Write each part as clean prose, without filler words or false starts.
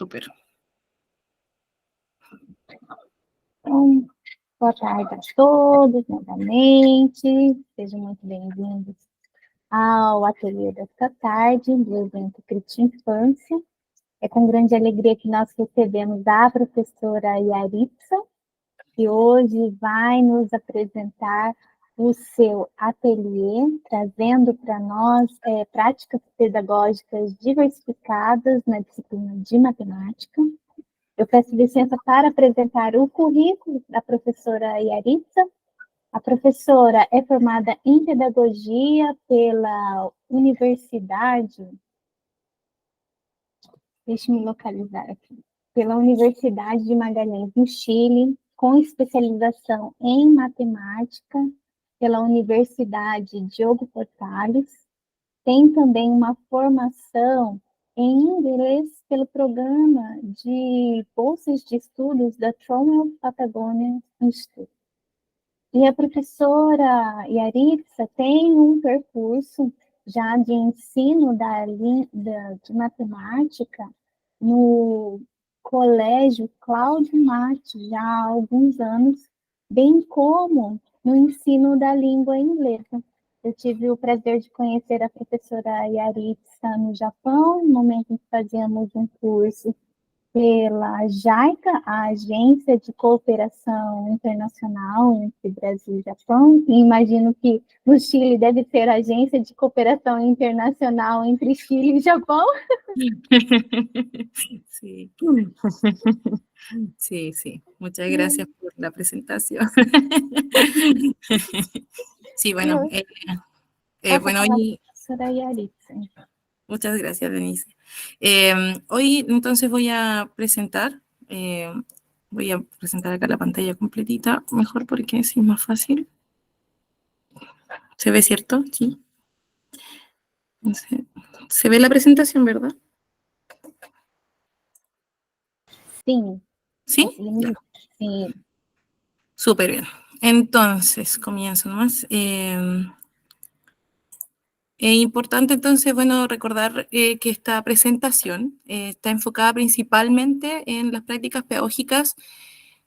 Super. Então, boa tarde a todos, novamente. Sejam muito bem-vindos ao ateliê desta tarde, do evento Crit Infância. É com grande alegria que nós recebemos a professora Yaritza, que hoje vai nos apresentar o seu ateliê, trazendo para nós práticas pedagógicas diversificadas na disciplina de matemática. Eu peço licença para apresentar o currículo da professora Yaritza. A professora é formada em pedagogia pela Universidade, deixe-me localizar aqui, pela Universidade de Magalhães, no Chile, com especialização em matemática, pela Universidade Diogo Portales. Tem também uma formação em inglês pelo programa de bolsas de estudos da Tromel Patagonia Institute. E a professora Yaritza tem um percurso já de ensino de matemática no Colégio Cláudio Mate, já há alguns anos, bem como no ensino da língua inglesa. Eu tive o prazer de conhecer a professora Yaritza no Japão, no momento em que fazíamos um curso pela JICA, a Agência de Cooperação Internacional entre Brasil e Japão, e imagino que no Chile deve ter a Agência de Cooperação Internacional entre Chile e Japão. Sí. Sí, sí. Muchas gracias por la presentación. Sí, bueno, bueno, hoy... Muchas gracias, Denise. Hoy entonces voy a presentar acá la pantalla completita, mejor porque así es más fácil. ¿Se ve, cierto? Sí. ¿Se ve la presentación, verdad? Sí. ¿Sí? Ya. Sí. Súper bien. Entonces, comienzo nomás. Es importante entonces, bueno, recordar que esta presentación está enfocada principalmente en las prácticas pedagógicas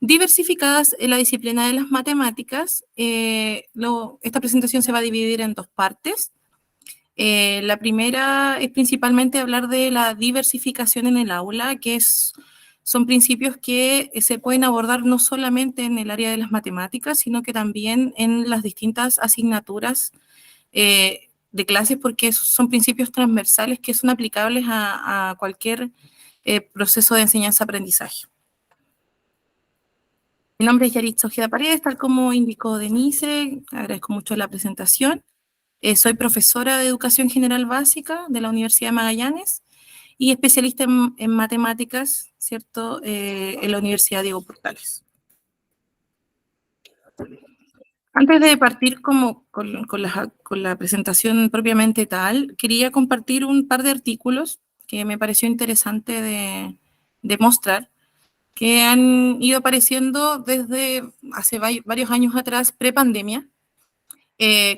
diversificadas en la disciplina de las matemáticas. Esta presentación se va a dividir en dos partes. La primera es principalmente hablar de la diversificación en el aula, que son principios que se pueden abordar no solamente en el área de las matemáticas, sino que también en las distintas asignaturas de clases, porque son principios transversales que son aplicables a cualquier proceso de enseñanza-aprendizaje. Mi nombre es Yaritza Ojeda Paredes, tal como indicó Denise, agradezco mucho la presentación. Soy profesora de Educación General Básica de la Universidad de Magallanes y especialista en matemáticas, ¿cierto?, en la Universidad Diego Portales. Antes de partir con la presentación propiamente tal, quería compartir un par de artículos que me pareció interesante de mostrar, que han ido apareciendo desde hace varios años atrás, pre-pandemia,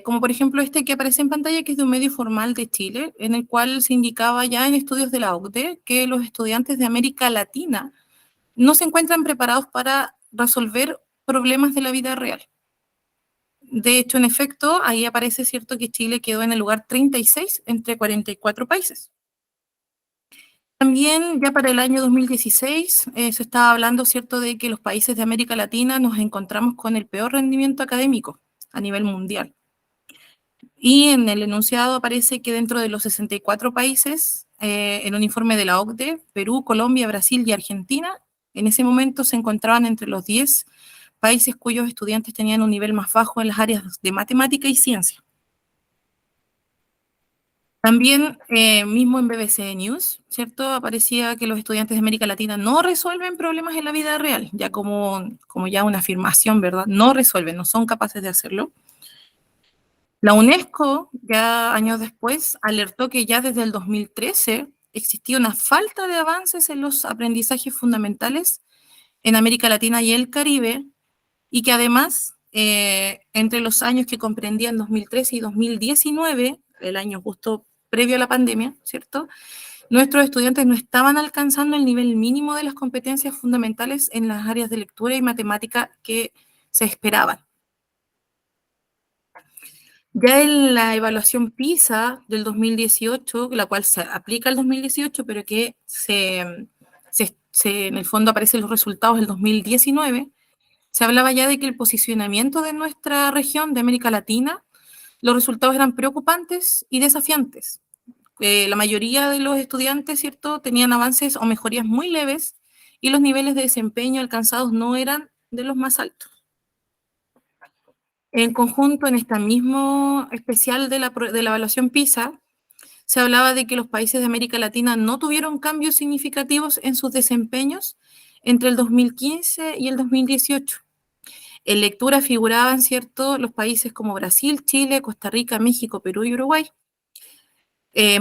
como por ejemplo este que aparece en pantalla, que es de un medio formal de Chile, en el cual se indicaba ya en estudios de la OCDE que los estudiantes de América Latina no se encuentran preparados para resolver problemas de la vida real. De hecho, en efecto, ahí aparece, cierto, que Chile quedó en el lugar 36 entre 44 países. También ya para el año 2016 se estaba hablando, cierto, de que los países de América Latina nos encontramos con el peor rendimiento académico a nivel mundial. Y en el enunciado aparece que dentro de los 64 países, en un informe de la OCDE, Perú, Colombia, Brasil y Argentina, en ese momento se encontraban entre los 10 países cuyos estudiantes tenían un nivel más bajo en las áreas de matemática y ciencia. También, mismo en BBC News, ¿cierto?, aparecía que los estudiantes de América Latina no resuelven problemas en la vida real, ya como ya una afirmación, ¿verdad? No resuelven, no son capaces de hacerlo. La UNESCO, ya años después, alertó que ya desde el 2013 existía una falta de avances en los aprendizajes fundamentales en América Latina y el Caribe, y que además, entre los años que comprendían 2013 y 2019, el año justo previo a la pandemia, ¿cierto?, nuestros estudiantes no estaban alcanzando el nivel mínimo de las competencias fundamentales en las áreas de lectura y matemática que se esperaban. Ya en la evaluación PISA del 2018, la cual se aplica al 2018, pero que en el fondo aparecen los resultados del 2019, se hablaba ya de que el posicionamiento de nuestra región de América Latina, los resultados eran preocupantes y desafiantes. La mayoría de los estudiantes, ¿cierto?, tenían avances o mejorías muy leves y los niveles de desempeño alcanzados no eran de los más altos. En conjunto, en esta mismo especial de la evaluación PISA, se hablaba de que los países de América Latina no tuvieron cambios significativos en sus desempeños entre el 2015 y el 2018. En lectura figuraban, ¿cierto?, los países como Brasil, Chile, Costa Rica, México, Perú y Uruguay.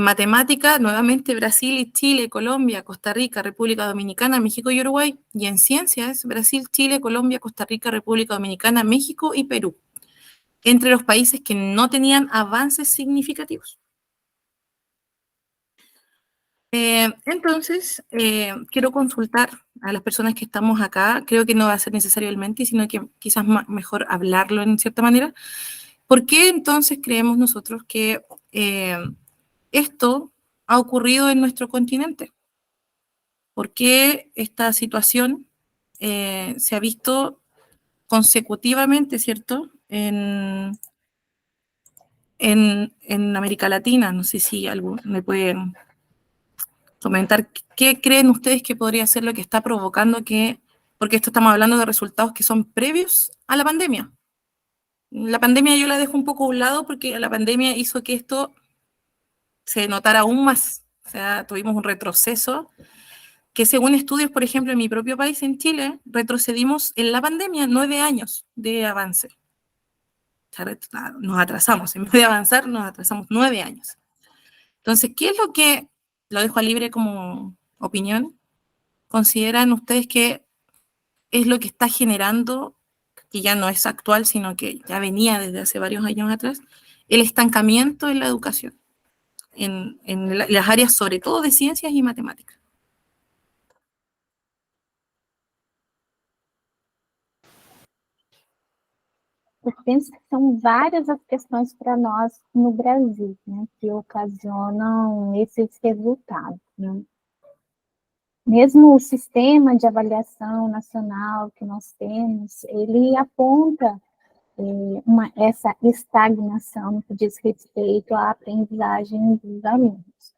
Matemática, nuevamente Brasil y Chile, Colombia, Costa Rica, República Dominicana, México y Uruguay. Y en ciencias, Brasil, Chile, Colombia, Costa Rica, República Dominicana, México y Perú, entre los países que no tenían avances significativos. Entonces, quiero consultar a las personas que estamos acá, creo que no va a ser necesario el Menti, sino que quizás mejor hablarlo en cierta manera. ¿Por qué entonces creemos nosotros que esto ha ocurrido en nuestro continente? ¿Por qué esta situación se ha visto consecutivamente, ¿cierto?, en América Latina? No sé si algo me pueden comentar qué creen ustedes que podría ser lo que está provocando que, porque esto estamos hablando de resultados que son previos a la pandemia. La pandemia yo la dejo un poco a un lado porque la pandemia hizo que esto se notara aún más. O sea, tuvimos un retroceso que según estudios, por ejemplo, en mi propio país, en Chile, retrocedimos en la pandemia 9 años de avance. O sea, nos atrasamos, en vez de avanzar, nos atrasamos 9 años. Entonces, ¿qué es lo que, lo dejo a libre como opinión, consideran ustedes que es lo que está generando, que ya no es actual, sino que ya venía desde hace varios años atrás, el estancamiento en la educación, en las áreas sobre todo de ciencias y matemáticas? Eu penso que são várias as questões para nós no Brasil, né, que ocasionam esses resultados, né? Mesmo o sistema de avaliação nacional que nós temos, ele aponta essa estagnação no que diz respeito à aprendizagem dos alunos.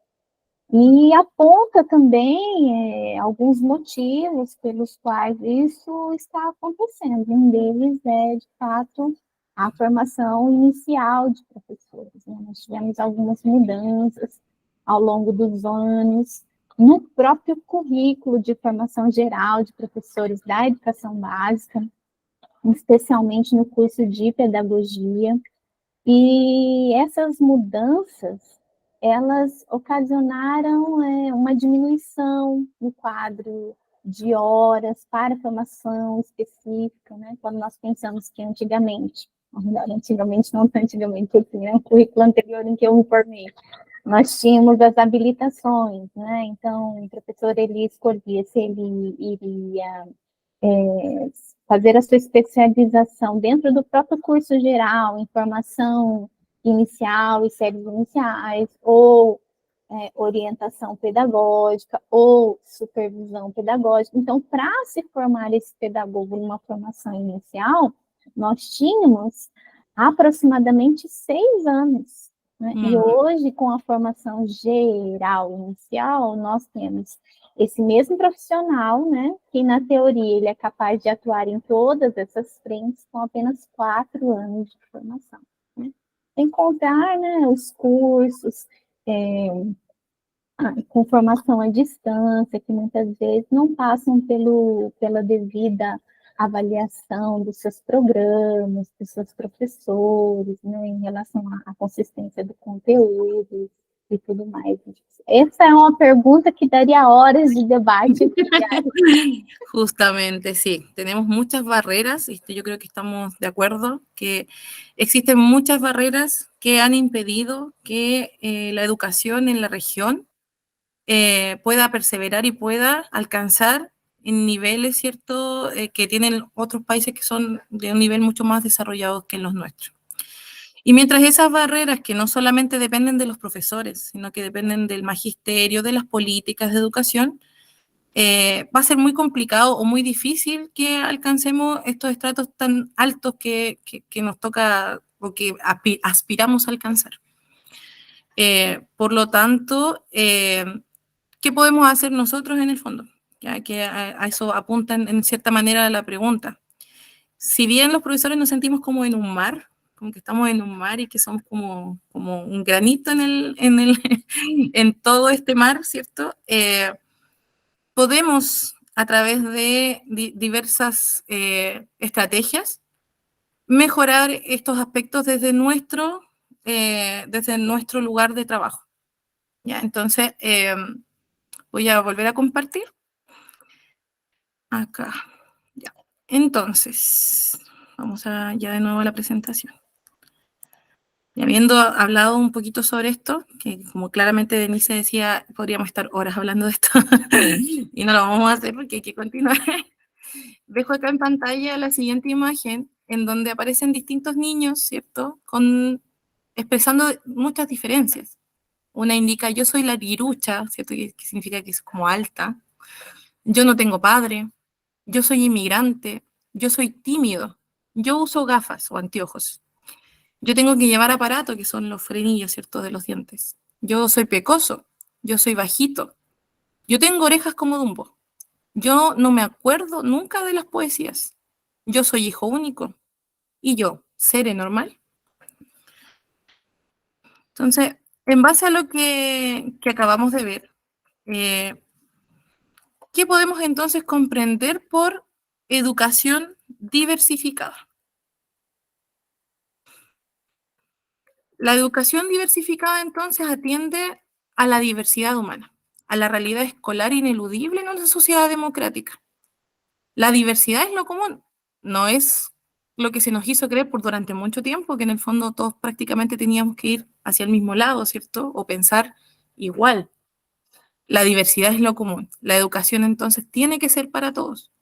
E aponta também alguns motivos pelos quais isso está acontecendo. Um deles é, de fato, a formação inicial de professores, né? Nós tivemos algumas mudanças ao longo dos anos, no próprio currículo de formação geral de professores da educação básica, especialmente no curso de pedagogia. E essas mudanças, elas ocasionaram uma diminuição no quadro de horas para formação específica, né? Quando nós pensamos que antigamente, não tão antigamente, assim, né? O currículo anterior em que eu me formei, nós tínhamos as habilitações, né? Então, o professor, ele escolhia se ele iria fazer a sua especialização dentro do próprio curso geral, em formação inicial e séries iniciais, ou orientação pedagógica, ou supervisão pedagógica. Então, para se formar esse pedagogo numa formação inicial, nós tínhamos aproximadamente 6 anos. Né? E hoje, com a formação geral inicial, nós temos esse mesmo profissional, né, que na teoria ele é capaz de atuar em todas essas frentes com apenas 4 anos de formação. Né? Sem contar, né, os cursos com formação à distância, que muitas vezes não passam pela devida avaliação dos seus programas, dos seus professores, né, em relação à consistência do conteúdo e tudo mais. Essa é uma pergunta que daría horas de debate. Justamente, sí. Tenemos muchas barreras, y yo creo que estamos de acuerdo, que existen muchas barreras que han impedido que la educación en la región pueda perseverar y pueda alcanzar en niveles, ¿cierto?, que tienen otros países que son de un nivel mucho más desarrollado que los nuestros. Y mientras esas barreras que no solamente dependen de los profesores, sino que dependen del magisterio, de las políticas de educación, va a ser muy complicado o muy difícil que alcancemos estos estratos tan altos que nos toca o que aspiramos a alcanzar. Por lo tanto, ¿qué podemos hacer nosotros en el fondo? Ya que a eso apunta en cierta manera la pregunta. Si bien los profesores nos sentimos como en un mar, como que estamos en un mar y que somos como un granito en todo este mar, ¿cierto? Podemos, a través de diversas estrategias, mejorar estos aspectos desde nuestro lugar de trabajo. ¿Ya? Entonces, voy a volver a compartir. Acá. Ya. Entonces, vamos ya de nuevo a la presentación. Y habiendo hablado un poquito sobre esto, que como claramente Denise decía, podríamos estar horas hablando de esto, y no lo vamos a hacer porque hay que continuar. Dejo acá en pantalla la siguiente imagen, en donde aparecen distintos niños, ¿cierto? Expresando muchas diferencias. Una indica, yo soy la virucha, ¿cierto? Que significa que es como alta. Yo no tengo padre. Yo soy inmigrante. Yo soy tímido. Yo uso gafas o anteojos. Yo tengo que llevar aparato, que son los frenillos, ¿cierto? De los dientes. Yo soy pecoso. Yo soy bajito. Yo tengo orejas como Dumbo. Yo no me acuerdo nunca de las poesías. Yo soy hijo único. Y yo, ¿seré normal? Entonces, en base a lo que acabamos de ver, ¿qué podemos entonces comprender por educación diversificada? La educación diversificada entonces atiende a la diversidad humana, a la realidad escolar ineludible en una sociedad democrática. La diversidad es lo común, no es lo que se nos hizo creer por durante mucho tiempo, que en el fondo todos prácticamente teníamos que ir hacia el mismo lado, ¿cierto? O pensar igual. La diversidad es lo común. La educación entonces tiene que ser para todos.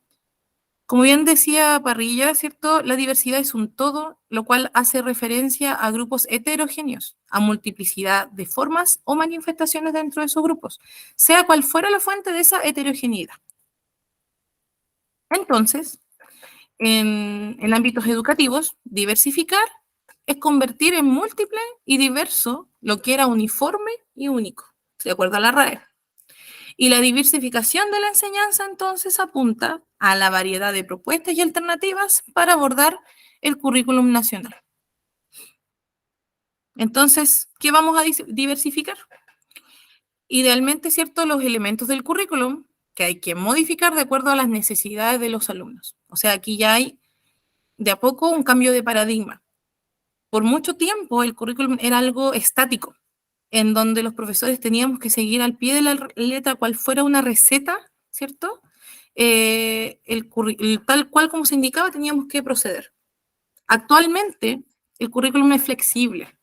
Como bien decía Parrilla, ¿cierto? La diversidad es un todo, lo cual hace referencia a grupos heterogéneos, a multiplicidad de formas o manifestaciones dentro de esos grupos, sea cual fuera la fuente de esa heterogeneidad. Entonces, en ámbitos educativos, diversificar es convertir en múltiple y diverso lo que era uniforme y único, de acuerdo a la RAE. Y la diversificación de la enseñanza entonces apunta a la variedad de propuestas y alternativas para abordar el currículum nacional. Entonces, ¿qué vamos a diversificar? Idealmente, ¿cierto?, los elementos del currículum que hay que modificar de acuerdo a las necesidades de los alumnos. O sea, aquí ya hay de a poco un cambio de paradigma. Por mucho tiempo el currículum era algo estático, en donde los profesores teníamos que seguir al pie de la letra cual fuera una receta, ¿cierto? Tal cual como se indicaba teníamos que proceder. Actualmente el currículum es flexible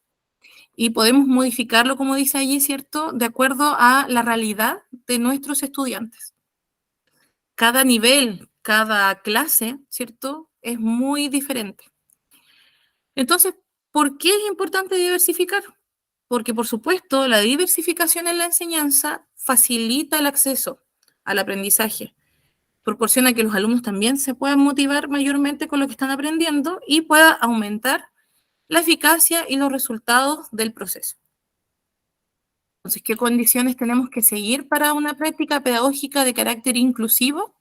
y podemos modificarlo, como dice allí, ¿cierto?, de acuerdo a la realidad de nuestros estudiantes. Cada nivel, cada clase, ¿cierto?, es muy diferente. Entonces, ¿por qué es importante diversificar? Porque, por supuesto, la diversificación en la enseñanza facilita el acceso al aprendizaje, proporciona que los alumnos también se puedan motivar mayormente con lo que están aprendiendo y pueda aumentar la eficacia y los resultados del proceso. Entonces, ¿qué condiciones tenemos que seguir para una práctica pedagógica de carácter inclusivo?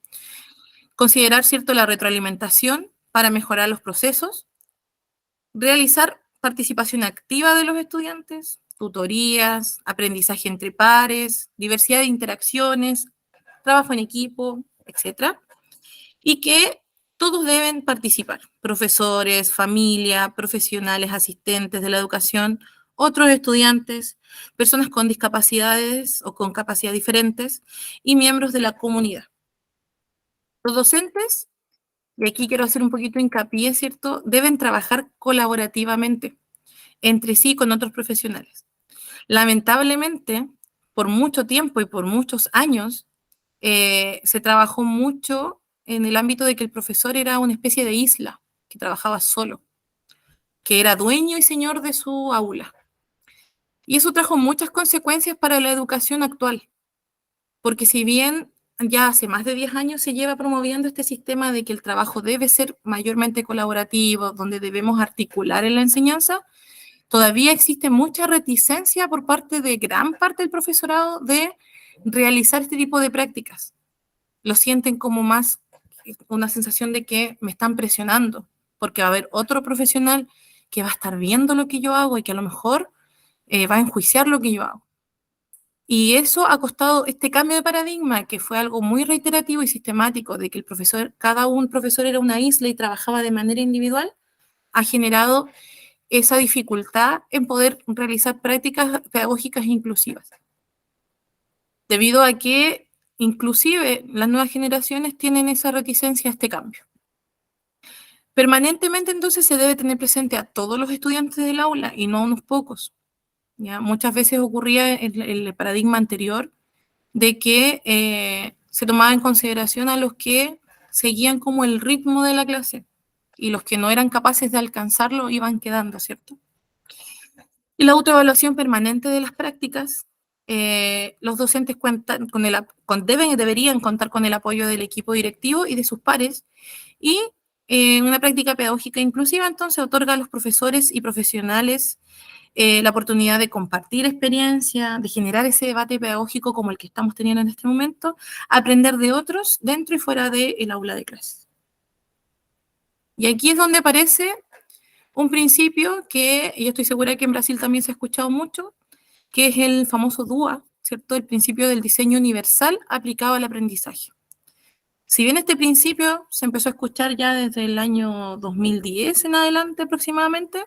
Considerar, ¿cierto?, la retroalimentación para mejorar los procesos, realizar participación activa de los estudiantes, tutorías, aprendizaje entre pares, diversidad de interacciones, trabajo en equipo, etc. Y que todos deben participar, profesores, familia, profesionales, asistentes de la educación, otros estudiantes, personas con discapacidades o con capacidades diferentes y miembros de la comunidad. Los docentes, y aquí quiero hacer un poquito hincapié, ¿cierto?, deben trabajar colaborativamente entre sí con otros profesionales. Lamentablemente, por mucho tiempo y por muchos años, se trabajó mucho en el ámbito de que el profesor era una especie de isla, que trabajaba solo, que era dueño y señor de su aula. Y eso trajo muchas consecuencias para la educación actual, porque si bien ya hace más de 10 años se lleva promoviendo este sistema de que el trabajo debe ser mayormente colaborativo, donde debemos articular en la enseñanza, todavía existe mucha reticencia por parte de gran parte del profesorado de realizar este tipo de prácticas. Lo sienten como más una sensación de que me están presionando, porque va a haber otro profesional que va a estar viendo lo que yo hago y que a lo mejor va a enjuiciar lo que yo hago. Y eso ha costado este cambio de paradigma, que fue algo muy reiterativo y sistemático, de que el profesor, cada un profesor era una isla y trabajaba de manera individual, ha generado esa dificultad en poder realizar prácticas pedagógicas inclusivas. Debido a que inclusive las nuevas generaciones tienen esa reticencia a este cambio. Permanentemente entonces se debe tener presente a todos los estudiantes del aula y no a unos pocos. ¿Ya? Muchas veces ocurría el paradigma anterior de que se tomaba en consideración a los que seguían como el ritmo de la clase y los que no eran capaces de alcanzarlo iban quedando, ¿cierto? Y la autoevaluación permanente de las prácticas, los docentes cuentan deberían contar con el apoyo del equipo directivo y de sus pares, y una práctica pedagógica inclusiva entonces otorga a los profesores y profesionales la oportunidad de compartir experiencia, de generar ese debate pedagógico como el que estamos teniendo en este momento, aprender de otros dentro y fuera del aula de clases. Y aquí es donde aparece un principio que yo estoy segura que en Brasil también se ha escuchado mucho, que es el famoso DUA, ¿cierto? El principio del diseño universal aplicado al aprendizaje. Si bien este principio se empezó a escuchar ya desde el año 2010 en adelante aproximadamente,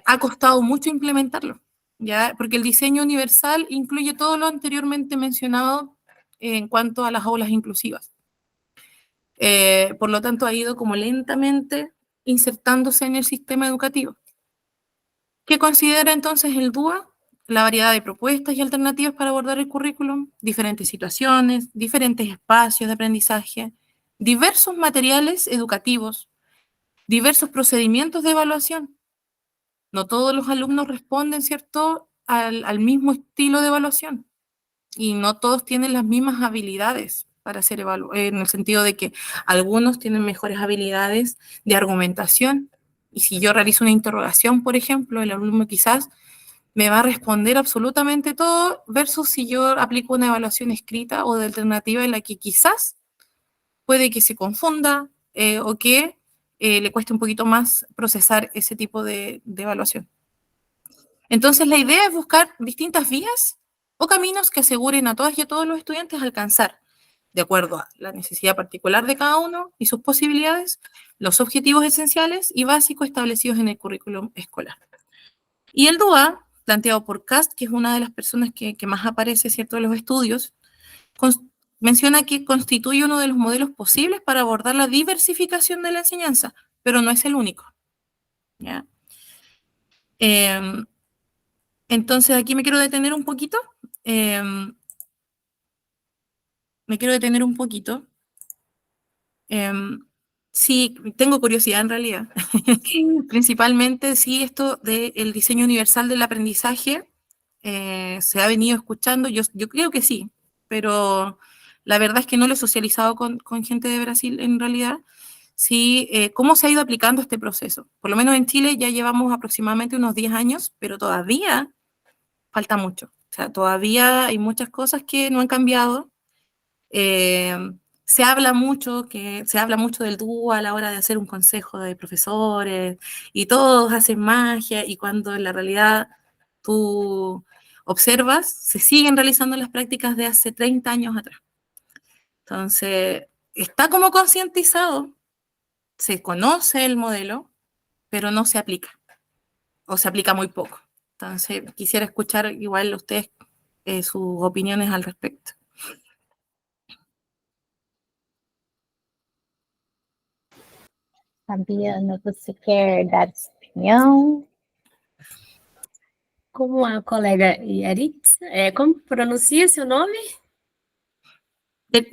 ha costado mucho implementarlo, ¿ya? Porque el diseño universal incluye todo lo anteriormente mencionado en cuanto a las aulas inclusivas. Por lo tanto, ha ido como lentamente insertándose en el sistema educativo. ¿Qué considera entonces el DUA? La variedad de propuestas y alternativas para abordar el currículum, diferentes situaciones, diferentes espacios de aprendizaje, diversos materiales educativos, diversos procedimientos de evaluación. No todos los alumnos responden, ¿cierto?, al mismo estilo de evaluación y no todos tienen las mismas habilidades para ser evaluados, en el sentido de que algunos tienen mejores habilidades de argumentación y si yo realizo una interrogación, por ejemplo, el alumno quizás me va a responder absolutamente todo versus si yo aplico una evaluación escrita o de alternativa en la que quizás puede que se confunda o que le cueste un poquito más procesar ese tipo de evaluación. Entonces, la idea es buscar distintas vías o caminos que aseguren a todas y a todos los estudiantes alcanzar, de acuerdo a la necesidad particular de cada uno y sus posibilidades, los objetivos esenciales y básicos establecidos en el currículum escolar. Y el DUA, planteado por Cast, que es una de las personas que más aparece, ¿cierto?, en los estudios, menciona que constituye uno de los modelos posibles para abordar la diversificación de la enseñanza, pero no es el único, ¿ya? Entonces, aquí me quiero detener un poquito. Me quiero detener un poquito. Sí, tengo curiosidad en realidad. Principalmente, sí, esto del diseño universal del aprendizaje se ha venido escuchando. Yo creo que sí, pero la verdad es que no lo he socializado con gente de Brasil en realidad. Sí, cómo se ha ido aplicando este proceso. Por lo menos en Chile ya llevamos aproximadamente unos 10 años, pero todavía falta mucho. O sea, todavía hay muchas cosas que no han cambiado. Eh, se habla mucho del dúo a la hora de hacer un consejo de profesores y todos hacen magia y cuando en la realidad tú observas, se siguen realizando las prácticas de hace 30 años atrás. Entonces, está como concientizado, se conoce el modelo, pero no se aplica o se aplica muy poco. Entonces, quisiera escuchar igual ustedes sus opiniones al respecto. Fabiana, você quer dar sua opinião? Como a colega Yaritza, como pronuncia seu nome?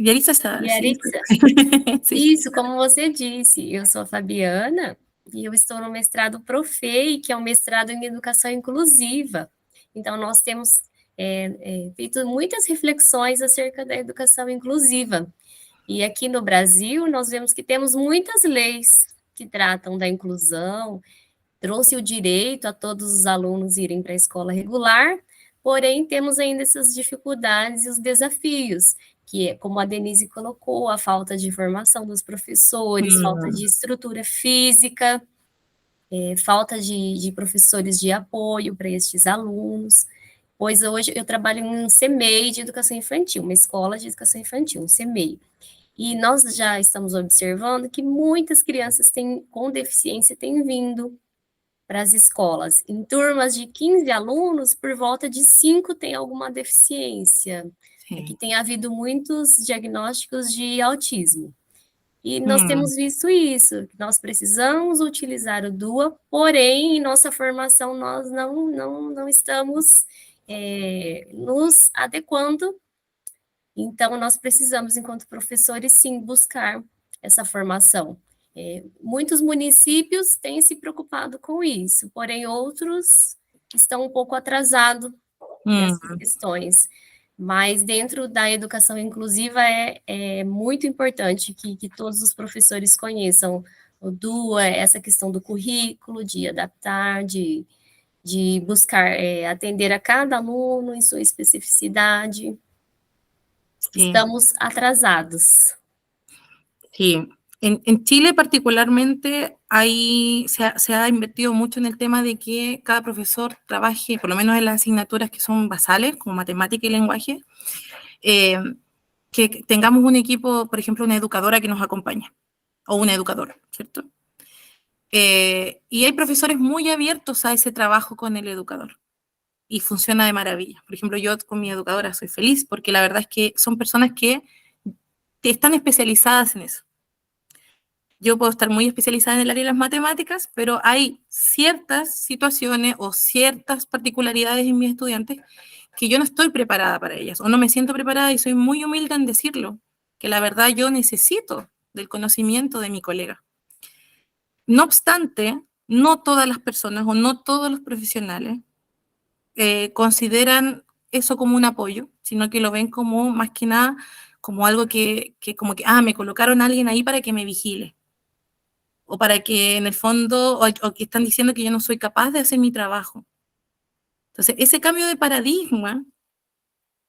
Yaritza está, sí. Yaritza. Sí. Isso, como você disse, eu sou a Fabiana e eu estou no mestrado Profei, que é um mestrado em educação inclusiva. Então, nós temos feito muitas reflexões acerca da educação inclusiva. E aqui no Brasil, nós vemos que temos muitas leis que tratam da inclusão, trouxe o direito a todos os alunos irem para a escola regular, porém temos ainda essas dificuldades e os desafios, que é, como a Denise colocou, a falta de formação dos professores, falta de estrutura física, falta de professores de apoio para estes alunos, pois hoje eu trabalho em um CMEI de educação infantil, uma escola de educação infantil, um CMEI. E nós já estamos observando que muitas crianças com deficiência têm vindo para as escolas. Em turmas de 15 alunos, por volta de 5 têm alguma deficiência. Aqui tem havido muitos diagnósticos de autismo. E nós temos visto isso, que nós precisamos utilizar o DUA, porém, em nossa formação, nós não estamos nos adequando. Então, nós precisamos, enquanto professores, sim, buscar essa formação. Muitos municípios têm se preocupado com isso, porém outros estão um pouco atrasados nessas questões. Mas dentro da educação inclusiva é muito importante que todos os professores conheçam o DUA, essa questão do currículo, de adaptar, de buscar atender a cada aluno em sua especificidade. Sí. Estamos atrasados. Sí. En Chile particularmente se ha invertido mucho en el tema de que cada profesor trabaje, por lo menos en las asignaturas que son basales, como matemática y lenguaje, que tengamos un equipo, por ejemplo, una educadora que nos acompaña, o un educador, ¿cierto? Y hay profesores muy abiertos a ese trabajo con el educador, y funciona de maravilla. Por ejemplo, yo con mi educadora soy feliz, porque la verdad es que son personas que están especializadas en eso. Yo puedo estar muy especializada en el área de las matemáticas, pero hay ciertas situaciones o ciertas particularidades en mis estudiantes que yo no estoy preparada para ellas, o no me siento preparada, y soy muy humilde en decirlo, que la verdad yo necesito del conocimiento de mi colega. No obstante, no todas las personas o no todos los profesionales consideran eso como un apoyo, sino que lo ven como, más que nada, como algo como que, me colocaron a alguien ahí para que me vigile, o para que en el fondo, o que están diciendo que yo no soy capaz de hacer mi trabajo. Entonces, ese cambio de paradigma,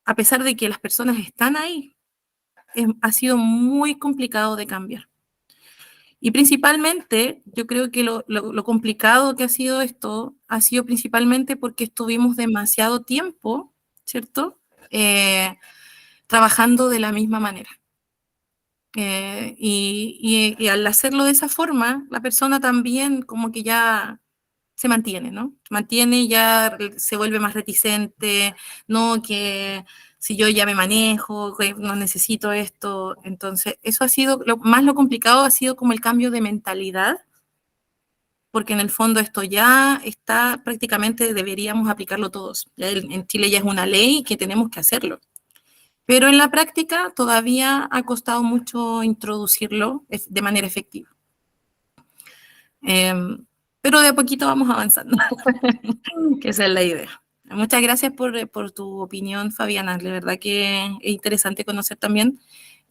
a pesar de que las personas están ahí, ha sido muy complicado de cambiar. Y principalmente, yo creo que lo complicado que ha sido esto, ha sido principalmente porque estuvimos demasiado tiempo, ¿cierto?, trabajando de la misma manera. Y al hacerlo de esa forma, la persona también como que ya se mantiene, ¿no? Mantiene, ya se vuelve más reticente, no, que si yo ya me manejo, que no necesito esto. Entonces, eso ha sido, lo complicado ha sido como el cambio de mentalidad, porque en el fondo esto ya está prácticamente, deberíamos aplicarlo todos. Ya en Chile ya es una ley que tenemos que hacerlo. Pero en la práctica todavía ha costado mucho introducirlo de manera efectiva. Pero de a poquito vamos avanzando, que esa es la idea. Muchas gracias por tu opinión, Fabiana. De verdad que es interesante conocer también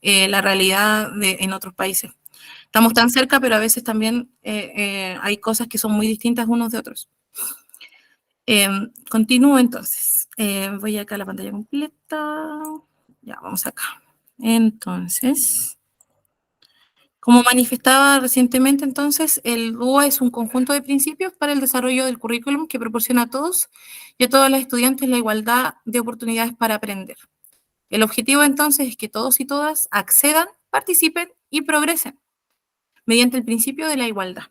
la realidad en otros países. Estamos tan cerca, pero a veces también hay cosas que son muy distintas unos de otros. Continúo entonces. Voy acá a la pantalla completa. Ya, vamos acá. Entonces, como manifestaba recientemente, entonces, el DUA es un conjunto de principios para el desarrollo del currículum que proporciona a todos y a todas las estudiantes la igualdad de oportunidades para aprender. El objetivo, entonces, es que todos y todas accedan, participen y progresen mediante el principio de la igualdad.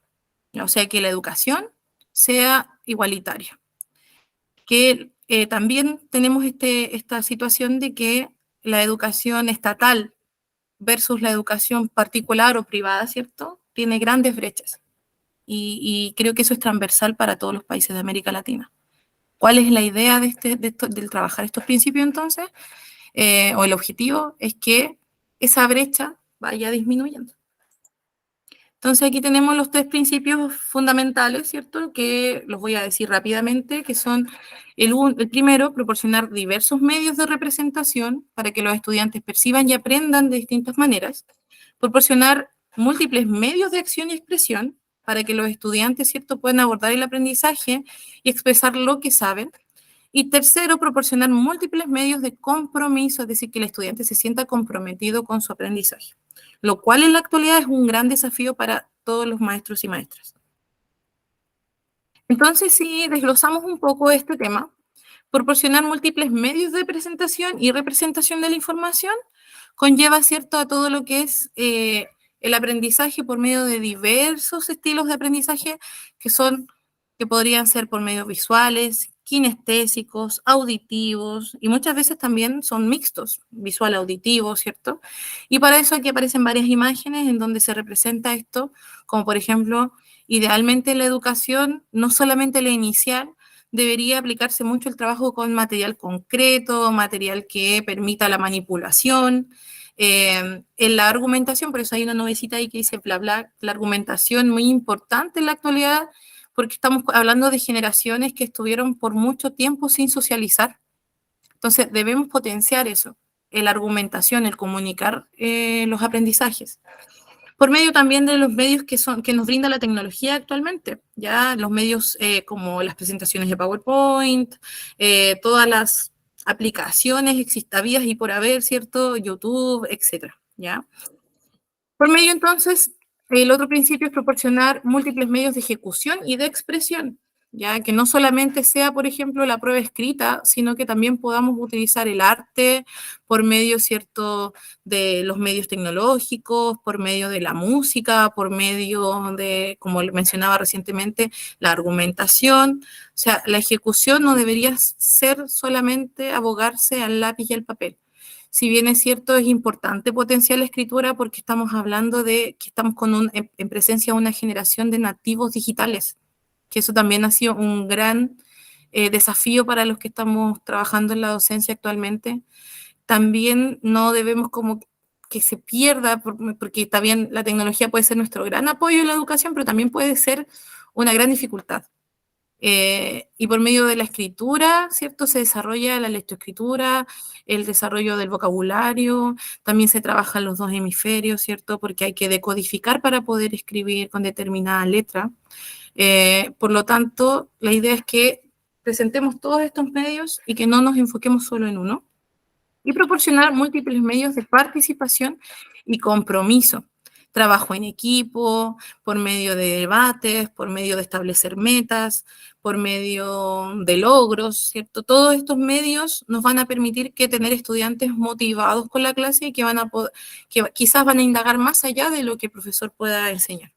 O sea, que la educación sea igualitaria. Que también tenemos esta situación de que la educación estatal versus la educación particular o privada, ¿cierto?, tiene grandes brechas. Y creo que eso es transversal para todos los países de América Latina. ¿Cuál es la idea del trabajar estos principios entonces? O el objetivo es que esa brecha vaya disminuyendo. Entonces aquí tenemos los 3 principios fundamentales, ¿cierto? Que los voy a decir rápidamente, que son el primero, proporcionar diversos medios de representación para que los estudiantes perciban y aprendan de distintas maneras. Proporcionar múltiples medios de acción y expresión para que los estudiantes, ¿cierto?, puedan abordar el aprendizaje y expresar lo que saben. Y tercero, proporcionar múltiples medios de compromiso, es decir, que el estudiante se sienta comprometido con su aprendizaje, lo cual en la actualidad es un gran desafío para todos los maestros y maestras. Entonces, si desglosamos un poco este tema, proporcionar múltiples medios de presentación y representación de la información conlleva, ¿cierto?, a todo lo que es el aprendizaje por medio de diversos estilos de aprendizaje que podrían ser por medios visuales, kinestésicos, auditivos, y muchas veces también son mixtos, visual auditivo, ¿cierto? Y para eso aquí aparecen varias imágenes en donde se representa esto, como por ejemplo, idealmente la educación, no solamente la inicial, debería aplicarse mucho el trabajo con material concreto, material que permita la manipulación. En la argumentación, por eso hay una nubecita ahí que dice bla bla, la argumentación muy importante en la actualidad, porque estamos hablando de generaciones que estuvieron por mucho tiempo sin socializar. Entonces debemos potenciar eso, la argumentación, el comunicar los aprendizajes. Por medio también de los medios que nos brinda la tecnología actualmente, ya los medios como las presentaciones de PowerPoint, todas las aplicaciones existavías y por haber, ¿cierto? YouTube, etcétera, ¿ya? Por medio, entonces, el otro principio es proporcionar múltiples medios de ejecución y de expresión, ya que no solamente sea, por ejemplo, la prueba escrita, sino que también podamos utilizar el arte por medio, ¿cierto?, de los medios tecnológicos, por medio de la música, por medio de, como mencionaba recientemente, la argumentación. O sea, la ejecución no debería ser solamente abogarse al lápiz y al papel. Si bien es cierto, es importante potenciar la escritura porque estamos hablando de que estamos en presencia de una generación de nativos digitales, que eso también ha sido un gran desafío para los que estamos trabajando en la docencia actualmente. También no debemos como que se pierda, porque también la tecnología puede ser nuestro gran apoyo en la educación, pero también puede ser una gran dificultad. Y por medio de la escritura, ¿cierto? Se desarrolla la lectoescritura, el desarrollo del vocabulario, también se trabajan los 2 hemisferios, ¿cierto? Porque hay que decodificar para poder escribir con determinada letra. Por lo tanto, la idea es que presentemos todos estos medios y que no nos enfoquemos solo en uno, y proporcionar múltiples medios de participación y compromiso. Trabajo en equipo, por medio de debates, por medio de establecer metas, por medio de logros, ¿cierto? Todos estos medios nos van a permitir que tener estudiantes motivados con la clase y que quizás van a indagar más allá de lo que el profesor pueda enseñar.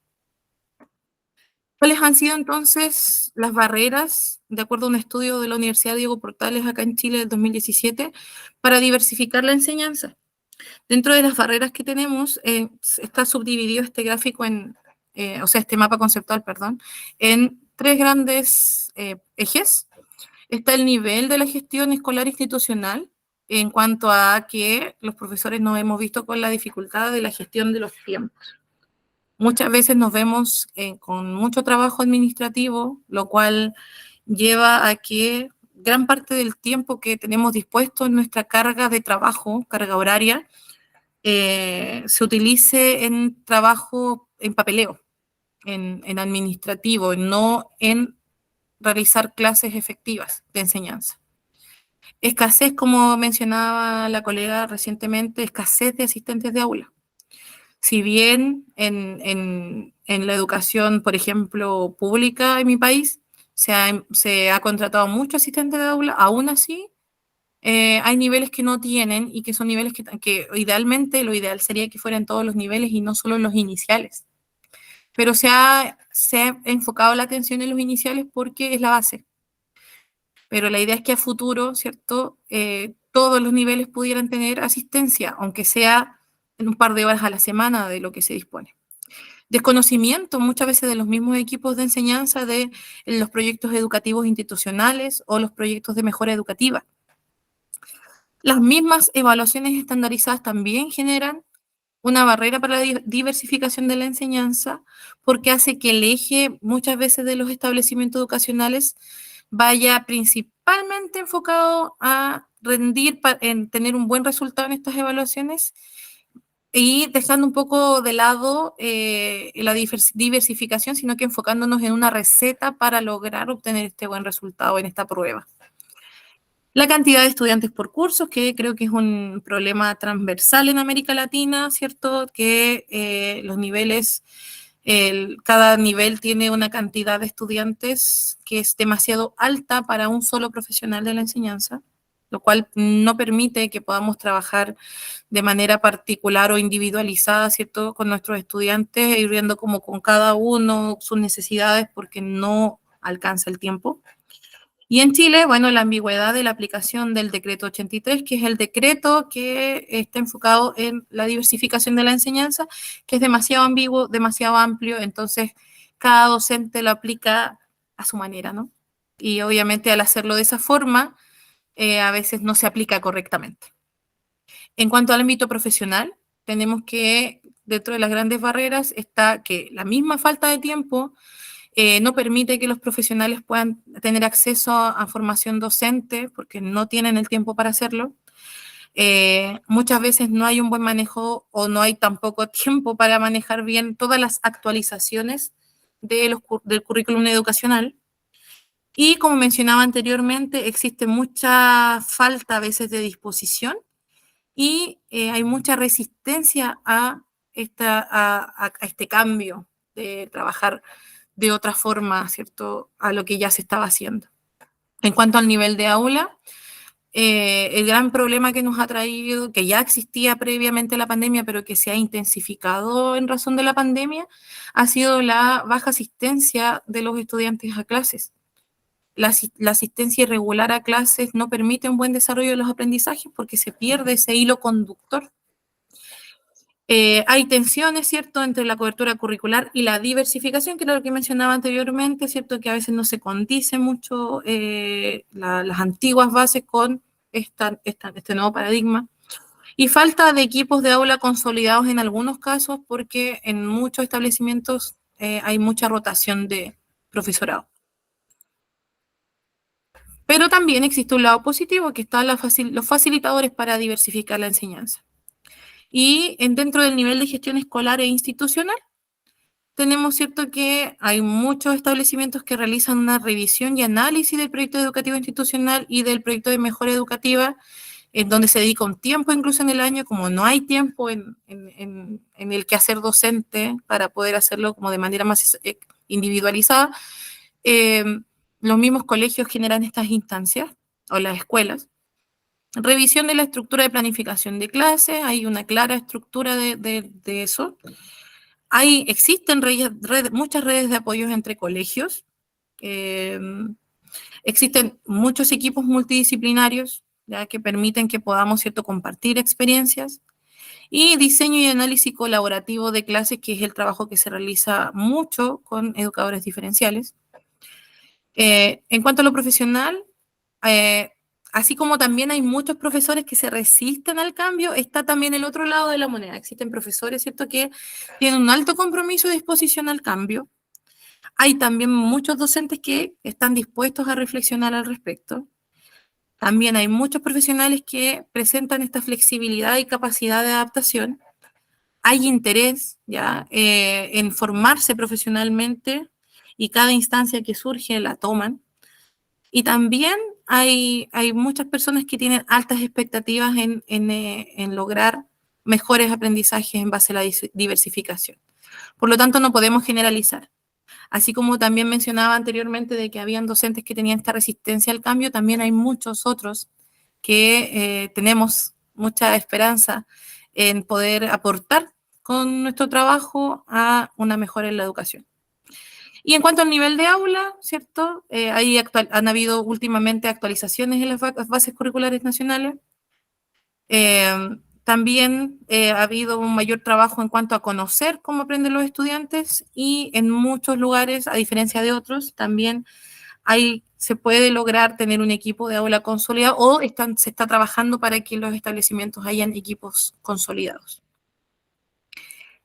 ¿Cuáles han sido entonces las barreras, de acuerdo a un estudio de la Universidad Diego Portales acá en Chile del 2017, para diversificar la enseñanza? Dentro de las barreras que tenemos, está subdividido este gráfico este mapa conceptual, perdón, en 3 grandes ejes. Está el nivel de la gestión escolar institucional, en cuanto a que los profesores nos hemos visto con la dificultad de la gestión de los tiempos. Muchas veces nos vemos con mucho trabajo administrativo, lo cual lleva a que gran parte del tiempo que tenemos dispuesto en nuestra carga de trabajo, carga horaria, se utilice en trabajo, en papeleo, en administrativo, no en realizar clases efectivas de enseñanza. Escasez, como mencionaba la colega recientemente, escasez de asistentes de aula. Si bien en la educación, por ejemplo, pública en mi país, se ha contratado mucho asistente de aula, aún así hay niveles que no tienen y que son niveles que idealmente, lo ideal sería que fueran todos los niveles y no solo los iniciales. Pero se ha enfocado la atención en los iniciales porque es la base. Pero la idea es que a futuro, ¿cierto? Todos los niveles pudieran tener asistencia, aunque sea en un par de horas a la semana de lo que se dispone. desconocimiento muchas veces de los mismos equipos de enseñanza de los proyectos educativos institucionales o los proyectos de mejora educativa. Las mismas evaluaciones estandarizadas también generan una barrera para la diversificación de la enseñanza porque hace que el eje muchas veces de los establecimientos educacionales vaya principalmente enfocado a rendir, en tener un buen resultado en estas evaluaciones y dejando un poco de lado la diversificación, sino que enfocándonos en una receta para lograr obtener este buen resultado en esta prueba. La cantidad de estudiantes por cursos, que creo que es un problema transversal en América Latina, ¿cierto? Que los niveles, cada nivel tiene una cantidad de estudiantes que es demasiado alta para un solo profesional de la enseñanza, lo cual no permite que podamos trabajar de manera particular o individualizada, ¿cierto? Con nuestros estudiantes, ir viendo como con cada uno sus necesidades porque no alcanza el tiempo. Y en Chile, bueno, la ambigüedad de la aplicación del decreto 83, que es el decreto que está enfocado en la diversificación de la enseñanza, que es demasiado ambiguo, demasiado amplio, entonces cada docente lo aplica a su manera, ¿no? Y obviamente al hacerlo de esa forma, a veces no se aplica correctamente. En cuanto al ámbito profesional, tenemos que dentro de las grandes barreras está que la misma falta de tiempo no permite que los profesionales puedan tener acceso a formación docente porque no tienen el tiempo para hacerlo. Muchas veces no hay un buen manejo o no hay tampoco tiempo para manejar bien todas las actualizaciones del currículum educacional. Y como mencionaba anteriormente, existe mucha falta a veces de disposición y hay mucha resistencia a este cambio de trabajar de otra forma, ¿cierto?, a lo que ya se estaba haciendo. En cuanto al nivel de aula, el gran problema que nos ha traído, que ya existía previamente a la pandemia, pero que se ha intensificado en razón de la pandemia, ha sido la baja asistencia de los estudiantes a clases. La asistencia irregular a clases no permite un buen desarrollo de los aprendizajes porque se pierde ese hilo conductor. Hay tensiones, ¿cierto?, entre la cobertura curricular y la diversificación, que era lo que mencionaba anteriormente, ¿cierto?, que a veces no se condice mucho las antiguas bases con este nuevo paradigma. Y falta de equipos de aula consolidados en algunos casos porque en muchos establecimientos hay mucha rotación de profesorado. Pero también existe un lado positivo, que están los facilitadores para diversificar la enseñanza. Y dentro del nivel de gestión escolar e institucional, tenemos cierto que hay muchos establecimientos que realizan una revisión y análisis del proyecto educativo institucional y del proyecto de mejora educativa, en donde se dedica un tiempo incluso en el año, como no hay tiempo en el quehacer docente para poder hacerlo como de manera más individualizada, los mismos colegios generan estas instancias, o las escuelas. Revisión de la estructura de planificación de clases, hay una clara estructura de eso. Existen muchas redes de apoyos entre colegios, existen muchos equipos multidisciplinarios ya que permiten que podamos, ¿cierto?, compartir experiencias, y diseño y análisis colaborativo de clases, que es el trabajo que se realiza mucho con educadores diferenciales. En cuanto a lo profesional, así como también hay muchos profesores que se resisten al cambio, está también el otro lado de la moneda. Existen profesores, ¿cierto?, que tienen un alto compromiso y disposición al cambio. Hay también muchos docentes que están dispuestos a reflexionar al respecto. También hay muchos profesionales que presentan esta flexibilidad y capacidad de adaptación. Hay interés ya en formarse profesionalmente y cada instancia que surge la toman. Y también hay muchas personas que tienen altas expectativas en lograr mejores aprendizajes en base a la diversificación. Por lo tanto, no podemos generalizar. Así como también mencionaba anteriormente de que habían docentes que tenían esta resistencia al cambio, también hay muchos otros que tenemos mucha esperanza en poder aportar con nuestro trabajo a una mejora en la educación. Y en cuanto al nivel de aula, ¿cierto? Han habido últimamente actualizaciones en las bases curriculares nacionales. También ha habido un mayor trabajo en cuanto a conocer cómo aprenden los estudiantes y en muchos lugares, a diferencia de otros, también se puede lograr tener un equipo de aula consolidado o se está trabajando para que los establecimientos hayan equipos consolidados.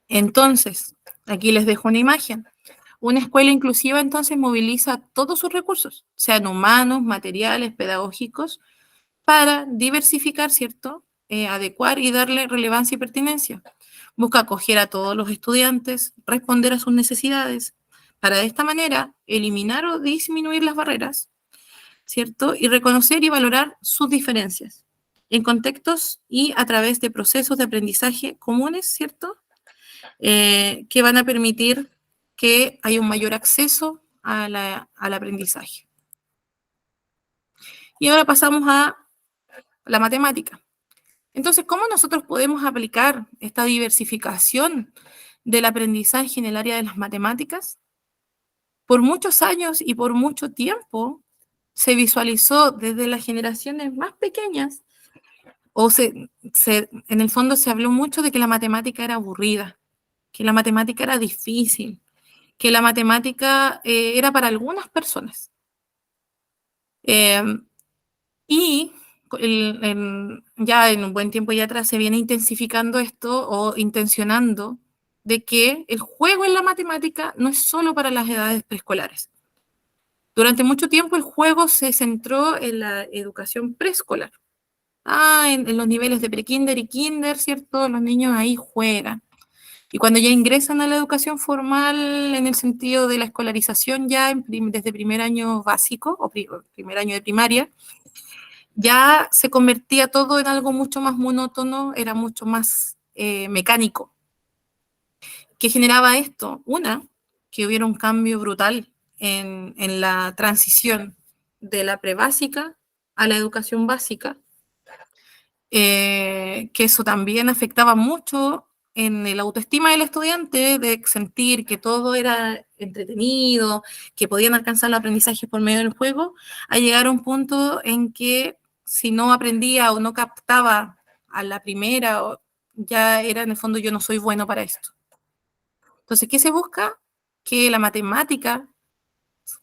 Entonces, aquí les dejo una imagen. Una escuela inclusiva entonces moviliza todos sus recursos, sean humanos, materiales, pedagógicos, para diversificar, ¿cierto? Adecuar y darle relevancia y pertinencia. Busca acoger a todos los estudiantes, responder a sus necesidades, para de esta manera eliminar o disminuir las barreras, ¿cierto? Y reconocer y valorar sus diferencias en contextos y a través de procesos de aprendizaje comunes, ¿cierto? Que van a permitir que haya un mayor acceso al aprendizaje. Y ahora pasamos a la matemática. Entonces, ¿cómo nosotros podemos aplicar esta diversificación del aprendizaje en el área de las matemáticas? Por muchos años y por mucho tiempo se visualizó desde las generaciones más pequeñas, en el fondo se habló mucho de que la matemática era aburrida, que la matemática era difícil, que la matemática era para algunas personas. Y ya en un buen tiempo ya atrás se viene intensificando esto o intencionando de que el juego en la matemática no es solo para las edades preescolares. Durante mucho tiempo el juego se centró en la educación preescolar. En los niveles de prekinder y kinder, ¿cierto? Los niños ahí juegan. Y cuando ya ingresan a la educación formal en el sentido de la escolarización ya desde primer año básico o primer año de primaria, ya se convertía todo en algo mucho más monótono, era mucho más mecánico. ¿Qué generaba esto? Que hubiera un cambio brutal en la transición de la prebásica a la educación básica, que eso también afectaba mucho en el autoestima del estudiante, de sentir que todo era entretenido, que podían alcanzar el aprendizaje por medio del juego, a llegar a un punto en que si no aprendía o no captaba a la primera, ya era en el fondo yo no soy bueno para esto. Entonces, ¿qué se busca? Que la matemática,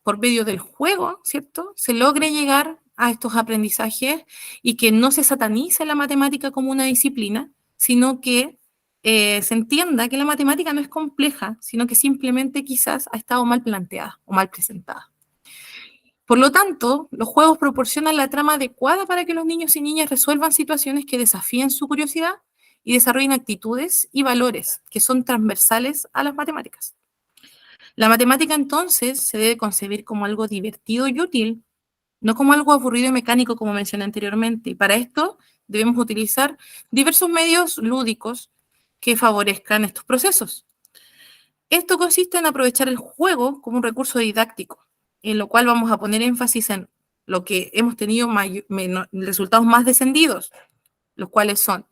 por medio del juego, ¿cierto?, se logre llegar a estos aprendizajes y que no se satanice la matemática como una disciplina, sino que se entienda que la matemática no es compleja, sino que simplemente quizás ha estado mal planteada o mal presentada. Por lo tanto, los juegos proporcionan la trama adecuada para que los niños y niñas resuelvan situaciones que desafíen su curiosidad y desarrollen actitudes y valores que son transversales a las matemáticas. La matemática entonces se debe concebir como algo divertido y útil, no como algo aburrido y mecánico como mencioné anteriormente. Y para esto debemos utilizar diversos medios lúdicos que favorezcan estos procesos. Esto consiste en aprovechar el juego como un recurso didáctico, en lo cual vamos a poner énfasis en lo que hemos tenido resultados más descendidos, los cuales son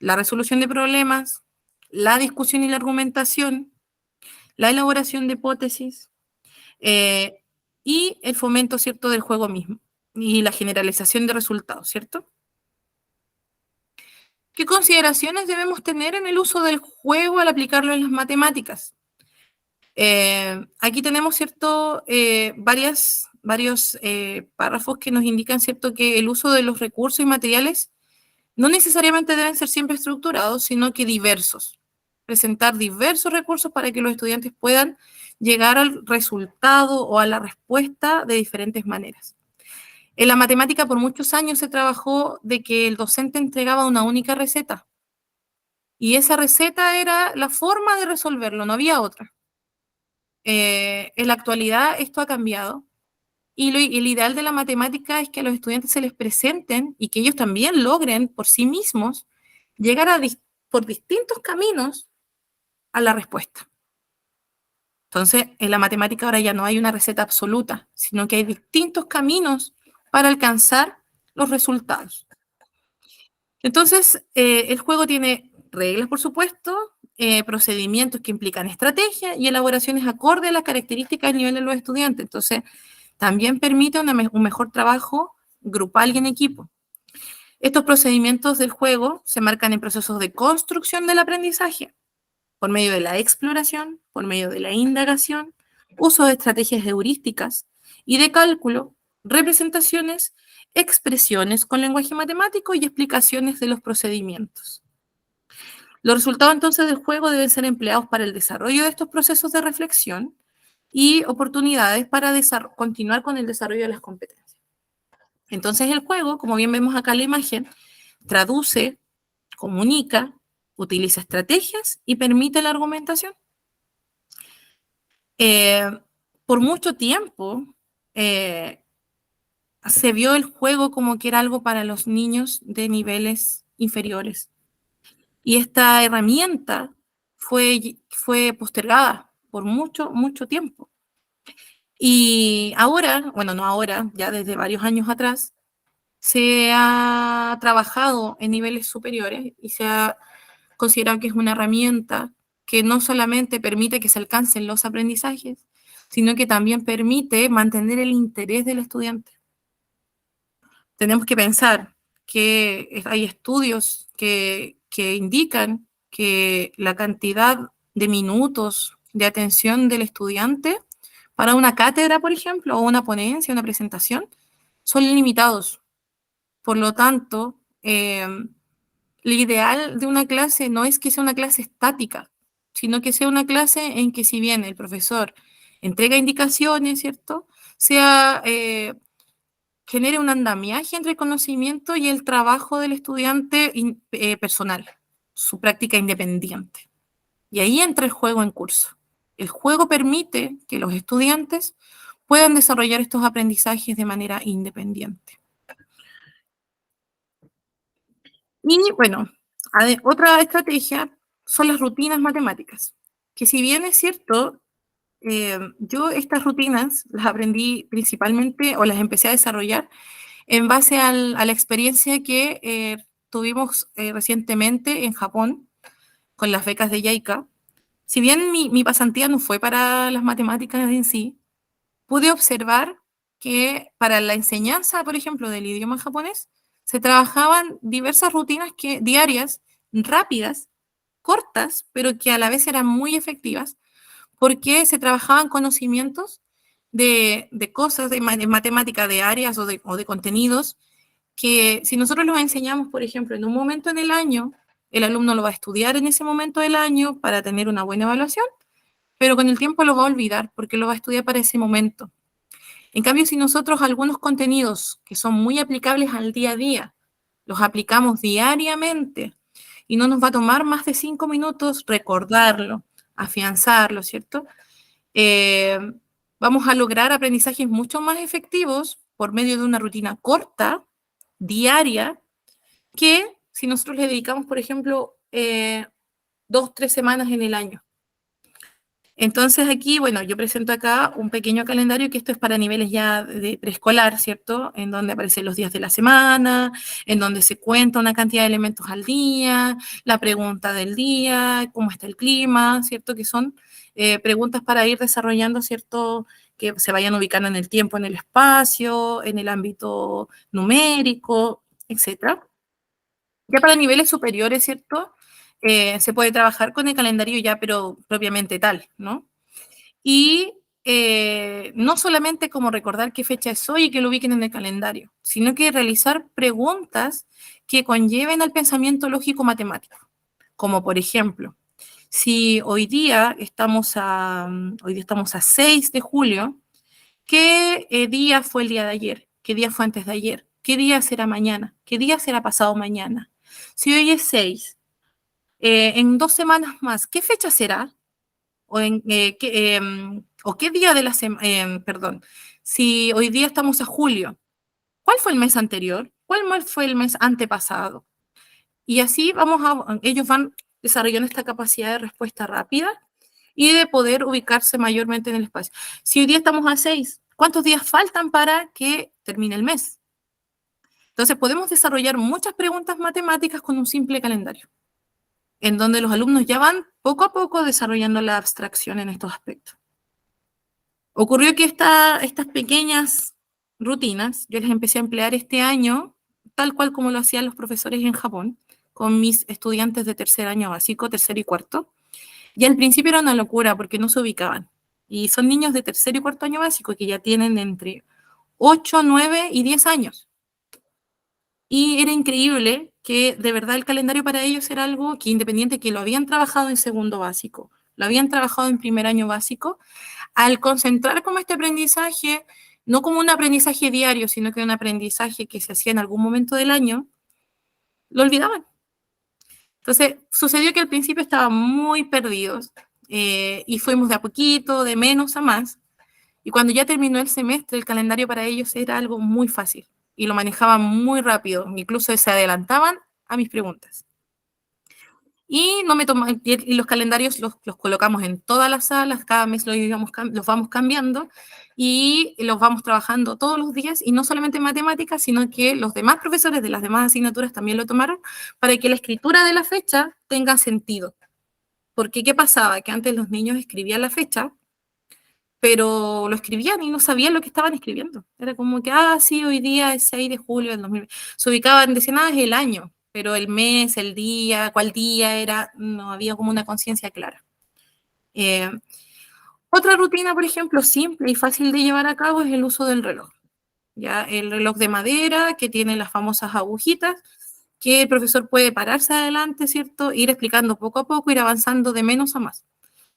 la resolución de problemas, la discusión y la argumentación, la elaboración de hipótesis y el fomento, ¿cierto?, del juego mismo y la generalización de resultados, ¿cierto? ¿Qué consideraciones debemos tener en el uso del juego al aplicarlo en las matemáticas? Aquí tenemos, ¿cierto?, varios párrafos que nos indican, ¿cierto?, que el uso de los recursos y materiales no necesariamente deben ser siempre estructurados, sino que diversos. Presentar diversos recursos para que los estudiantes puedan llegar al resultado o a la respuesta de diferentes maneras. En la matemática por muchos años se trabajó de que el docente entregaba una única receta y esa receta era la forma de resolverlo, no había otra. En la actualidad esto ha cambiado y el ideal de la matemática es que a los estudiantes se les presenten y que ellos también logren por sí mismos llegar por distintos caminos a la respuesta. Entonces, en la matemática ahora ya no hay una receta absoluta, sino que hay distintos caminos para alcanzar los resultados. Entonces, el juego tiene reglas, por supuesto, procedimientos que implican estrategia y elaboraciones acorde a las características del nivel de los estudiantes. Entonces, también permite un mejor trabajo grupal y en equipo. Estos procedimientos del juego se marcan en procesos de construcción del aprendizaje, por medio de la exploración, por medio de la indagación, uso de estrategias heurísticas y de cálculo, representaciones, expresiones con lenguaje matemático y explicaciones de los procedimientos. Los resultados entonces del juego deben ser empleados para el desarrollo de estos procesos de reflexión y oportunidades para continuar con el desarrollo de las competencias. Entonces el juego, como bien vemos acá en la imagen, traduce, comunica, utiliza estrategias y permite la argumentación. Por mucho tiempo se vio el juego como que era algo para los niños de niveles inferiores. Y esta herramienta fue postergada por mucho, mucho tiempo. Y ahora, bueno, no ahora, ya desde varios años atrás, se ha trabajado en niveles superiores y se ha considerado que es una herramienta que no solamente permite que se alcancen los aprendizajes, sino que también permite mantener el interés del estudiante. Tenemos que pensar que hay estudios que indican que la cantidad de minutos de atención del estudiante para una cátedra, por ejemplo, o una ponencia, una presentación, son limitados. Por lo tanto, lo ideal de una clase no es que sea una clase estática, sino que sea una clase en que si bien el profesor entrega indicaciones, ¿cierto? Genere un andamiaje entre el conocimiento y el trabajo del estudiante personal, su práctica independiente. Y ahí entra el juego en curso. El juego permite que los estudiantes puedan desarrollar estos aprendizajes de manera independiente. Y bueno, otra estrategia son las rutinas matemáticas, que si bien es cierto, yo estas rutinas las aprendí principalmente o las empecé a desarrollar en base a la experiencia que tuvimos recientemente en Japón con las becas de JICA. Si bien mi pasantía no fue para las matemáticas en sí, pude observar que para la enseñanza, por ejemplo, del idioma japonés, se trabajaban diversas rutinas diarias, rápidas, cortas, pero que a la vez eran muy efectivas, porque se trabajaban conocimientos de cosas, de matemática, de áreas o de contenidos, que si nosotros los enseñamos, por ejemplo, en un momento en el año, el alumno lo va a estudiar en ese momento del año para tener una buena evaluación, pero con el tiempo lo va a olvidar porque lo va a estudiar para ese momento. En cambio, si nosotros algunos contenidos que son muy aplicables al día a día, los aplicamos diariamente y no nos va a tomar más de 5 minutos recordarlo, afianzarlo, ¿cierto? Vamos a lograr aprendizajes mucho más efectivos por medio de una rutina corta, diaria, que si nosotros le dedicamos, por ejemplo, 2, 3 semanas en el año. Entonces aquí, bueno, yo presento acá un pequeño calendario que esto es para niveles ya de preescolar, ¿cierto? En donde aparecen los días de la semana, en donde se cuenta una cantidad de elementos al día, la pregunta del día, cómo está el clima, ¿cierto? Que son preguntas para ir desarrollando, ¿cierto? Que se vayan ubicando en el tiempo, en el espacio, en el ámbito numérico, etcétera. Ya para niveles superiores, ¿cierto? Se puede trabajar con el calendario ya, pero propiamente tal, ¿no? Y no solamente como recordar qué fecha es hoy y que lo ubiquen en el calendario, sino que realizar preguntas que conlleven al pensamiento lógico matemático. Como por ejemplo, si hoy día estamos a 6 de julio, ¿qué día fue el día de ayer? ¿Qué día fue antes de ayer? ¿Qué día será mañana? ¿Qué día será pasado mañana? Si hoy es 6, en 2 semanas más, ¿qué fecha será? O qué día de la semana, perdón, si hoy día estamos a julio, ¿cuál fue el mes anterior? ¿Cuál fue el mes antepasado? Y así ellos van desarrollando esta capacidad de respuesta rápida y de poder ubicarse mayormente en el espacio. Si hoy día estamos a 6, ¿cuántos días faltan para que termine el mes? Entonces podemos desarrollar muchas preguntas matemáticas con un simple calendario, en donde los alumnos ya van poco a poco desarrollando la abstracción en estos aspectos. Ocurrió que estas pequeñas rutinas yo las empecé a emplear este año tal cual como lo hacían los profesores en Japón, con mis estudiantes de tercer año básico, tercero y cuarto. Y al principio era una locura porque no se ubicaban. Y son niños de tercero y cuarto año básico que ya tienen entre 8, 9 y 10 años. Y era increíble que de verdad el calendario para ellos era algo que independiente que lo habían trabajado en segundo básico, lo habían trabajado en primer año básico, al concentrar como este aprendizaje, no como un aprendizaje diario, sino que un aprendizaje que se hacía en algún momento del año, lo olvidaban. Entonces, sucedió que al principio estaban muy perdidos y fuimos de a poquito, de menos a más. Y cuando ya terminó el semestre, el calendario para ellos era algo muy fácil y lo manejaban muy rápido, incluso se adelantaban a mis preguntas. Y, no me y los calendarios los colocamos en todas las salas, cada mes los vamos cambiando y los vamos trabajando todos los días, y no solamente en matemáticas, sino que los demás profesores de las demás asignaturas también lo tomaron para que la escritura de la fecha tenga sentido. Porque, ¿qué pasaba? Que antes los niños escribían la fecha, pero lo escribían y no sabían lo que estaban escribiendo. Era como que, sí, hoy día es 6 de julio del 2020. Se ubicaban, decían, es el año, pero el mes, el día, cuál día era, no había como una conciencia clara. Otra rutina, por ejemplo, simple y fácil de llevar a cabo es el uso del reloj. ¿Ya? El reloj de madera que tiene las famosas agujitas, que el profesor puede pararse adelante, ¿cierto? Ir explicando poco a poco, ir avanzando de menos a más.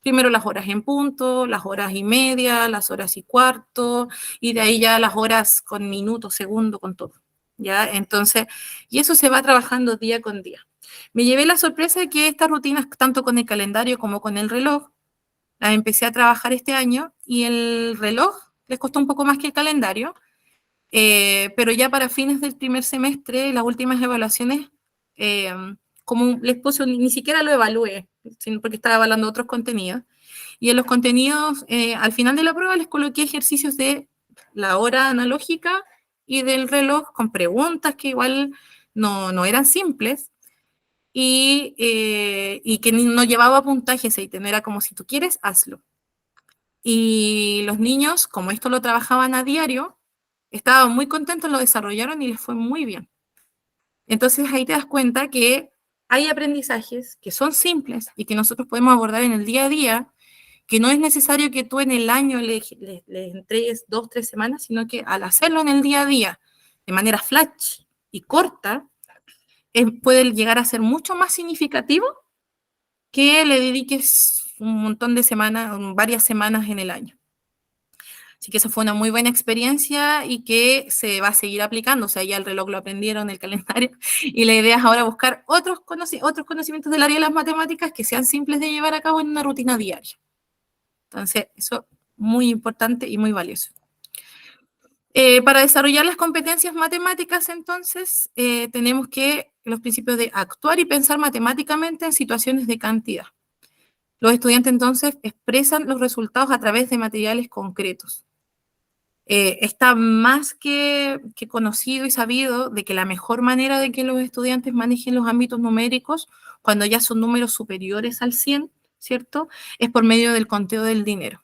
Primero las horas en punto, las horas y media, las horas y cuarto, y de ahí ya las horas con minutos, segundo, con todo. ¿Ya? Entonces, y eso se va trabajando día con día. Me llevé la sorpresa de que estas rutinas, tanto con el calendario como con el reloj, las empecé a trabajar este año, y el reloj les costó un poco más que el calendario, pero ya para fines del primer semestre, las últimas evaluaciones, como les puse, ni siquiera lo evalué, sino porque estaba evaluando otros contenidos, y en los contenidos, al final de la prueba les coloqué ejercicios de la hora analógica y del reloj con preguntas que igual no eran simples, y que no llevaba puntajes, y no era como si tú quieres, hazlo. Y los niños, como esto lo trabajaban a diario, estaban muy contentos, lo desarrollaron y les fue muy bien. Entonces ahí te das cuenta que hay aprendizajes que son simples y que nosotros podemos abordar en el día a día, que no es necesario que tú en el año le entregues 2, 3 semanas, sino que al hacerlo en el día a día, de manera flash y corta, puede llegar a ser mucho más significativo que le dediques un montón de semanas, varias semanas en el año. Así que eso fue una muy buena experiencia y que se va a seguir aplicando. O sea, ya el reloj lo aprendieron, el calendario, y la idea es ahora buscar otros conocimientos del área de las matemáticas que sean simples de llevar a cabo en una rutina diaria. Entonces, eso es muy importante y muy valioso. Para desarrollar las competencias matemáticas, entonces, tenemos que los principios de actuar y pensar matemáticamente en situaciones de cantidad. Los estudiantes, entonces, expresan los resultados a través de materiales concretos. Está más que conocido y sabido de que la mejor manera de que los estudiantes manejen los ámbitos numéricos, cuando ya son números superiores al 100, ¿cierto?, es por medio del conteo del dinero.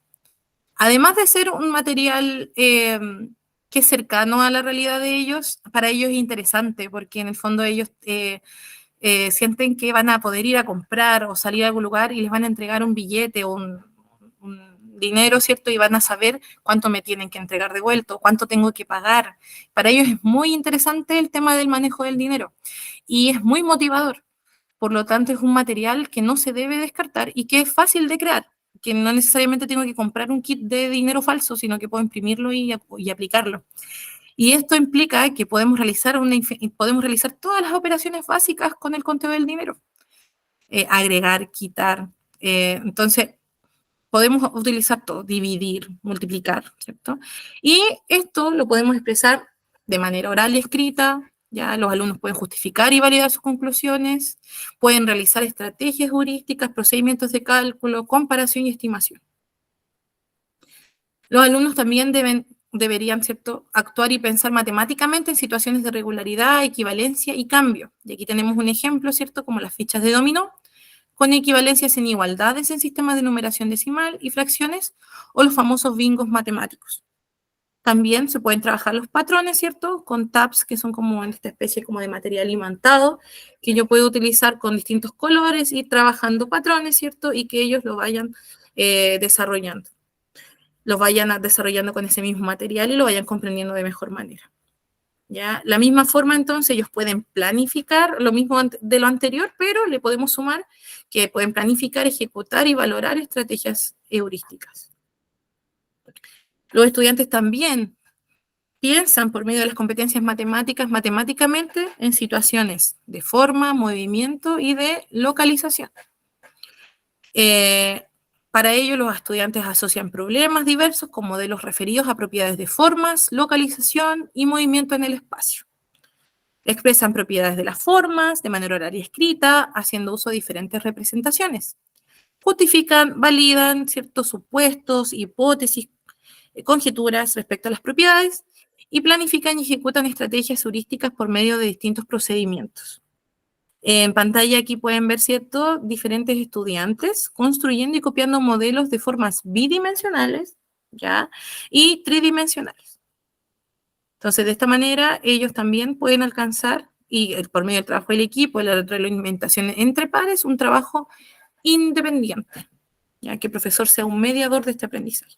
Además de ser un material que es cercano a la realidad de ellos, para ellos es interesante, porque en el fondo ellos sienten que van a poder ir a comprar o salir a algún lugar y les van a entregar un billete o un dinero, ¿cierto? Y van a saber cuánto me tienen que entregar de vuelta, cuánto tengo que pagar. Para ellos es muy interesante el tema del manejo del dinero y es muy motivador. Por lo tanto, es un material que no se debe descartar y que es fácil de crear, que no necesariamente tengo que comprar un kit de dinero falso, sino que puedo imprimirlo y aplicarlo. Y esto implica que podemos realizar todas las operaciones básicas con el conteo del dinero. Agregar, quitar. Entonces, podemos utilizar todo, dividir, multiplicar, ¿cierto? Y esto lo podemos expresar de manera oral y escrita. Ya los alumnos pueden justificar y validar sus conclusiones, pueden realizar estrategias heurísticas, procedimientos de cálculo, comparación y estimación. Los alumnos también deberían, ¿cierto?, actuar y pensar matemáticamente en situaciones de regularidad, equivalencia y cambio. Y aquí tenemos un ejemplo, ¿cierto?, como las fichas de dominó, con equivalencias en igualdades en sistemas de numeración decimal y fracciones, o los famosos bingos matemáticos. También se pueden trabajar los patrones, ¿cierto? Con tabs que son como en esta especie como de material imantado, que yo puedo utilizar con distintos colores, ir trabajando patrones, ¿cierto? Y que ellos lo vayan desarrollando. Lo vayan desarrollando con ese mismo material y lo vayan comprendiendo de mejor manera. ¿Ya? La misma forma, entonces, ellos pueden planificar lo mismo de lo anterior, pero le podemos sumar que pueden planificar, ejecutar y valorar estrategias heurísticas. Los estudiantes también piensan por medio de las competencias matemáticas matemáticamente en situaciones de forma, movimiento y de localización. Para ello, los estudiantes asocian problemas diversos con modelos referidos a propiedades de formas, localización y movimiento en el espacio. Expresan propiedades de las formas de manera oral y escrita, haciendo uso de diferentes representaciones. Justifican, validan ciertos supuestos, hipótesis, conjeturas respecto a las propiedades y planifican y ejecutan estrategias heurísticas por medio de distintos procedimientos. En pantalla aquí pueden ver, ¿cierto?, diferentes estudiantes construyendo y copiando modelos de formas bidimensionales, ¿ya?, y tridimensionales. Entonces, de esta manera, ellos también pueden alcanzar, y por medio del trabajo del equipo, la retroalimentación entre pares, un trabajo independiente, ya que el profesor sea un mediador de este aprendizaje.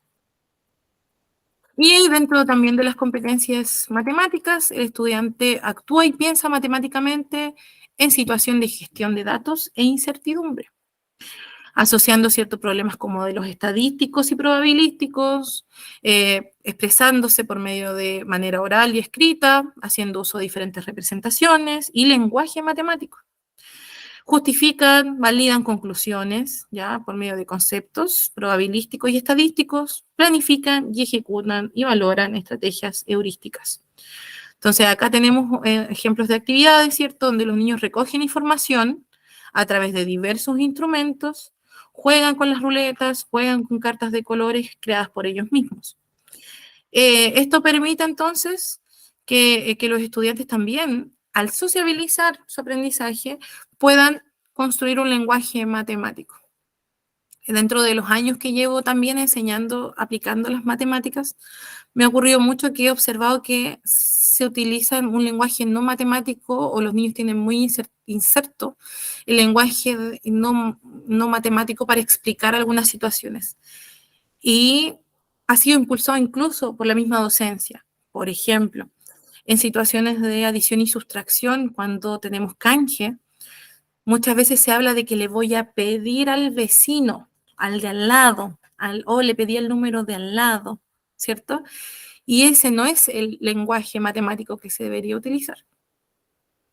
Y dentro también de las competencias matemáticas, el estudiante actúa y piensa matemáticamente en situación de gestión de datos e incertidumbre, asociando ciertos problemas con modelos estadísticos y probabilísticos, expresándose por medio de manera oral y escrita, haciendo uso de diferentes representaciones y lenguaje matemático. Justifican, validan conclusiones, ¿ya?, por medio de conceptos probabilísticos y estadísticos, planifican y ejecutan y valoran estrategias heurísticas. Entonces, acá tenemos ejemplos de actividades, ¿cierto?, donde los niños recogen información a través de diversos instrumentos, juegan con las ruletas, juegan con cartas de colores creadas por ellos mismos. Esto permite, entonces, que los estudiantes también, al sociabilizar su aprendizaje, puedan construir un lenguaje matemático. Dentro de los años que llevo también enseñando, aplicando las matemáticas, me ha ocurrido mucho que he observado que se utiliza un lenguaje no matemático o los niños tienen muy inserto el lenguaje no matemático para explicar algunas situaciones. Y ha sido impulsado incluso por la misma docencia. Por ejemplo, en situaciones de adición y sustracción, cuando tenemos canje, muchas veces se habla de que le voy a pedir al vecino, al de al lado, o le pedí el número de al lado, ¿cierto? Y ese no es el lenguaje matemático que se debería utilizar.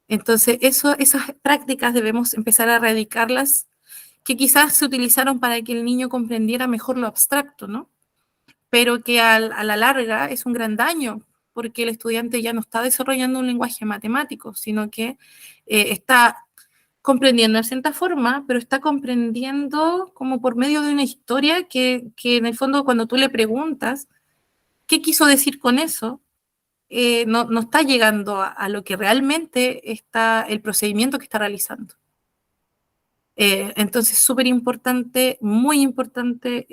Entonces, esas prácticas debemos empezar a erradicarlas, que quizás se utilizaron para que el niño comprendiera mejor lo abstracto, ¿no? Pero que a la larga es un gran daño, porque el estudiante ya no está desarrollando un lenguaje matemático, sino que está comprendiendo de cierta forma, pero está comprendiendo como por medio de una historia que en el fondo cuando tú le preguntas qué quiso decir con eso, no está llegando a lo que realmente está el procedimiento que está realizando. Entonces, súper importante, muy importante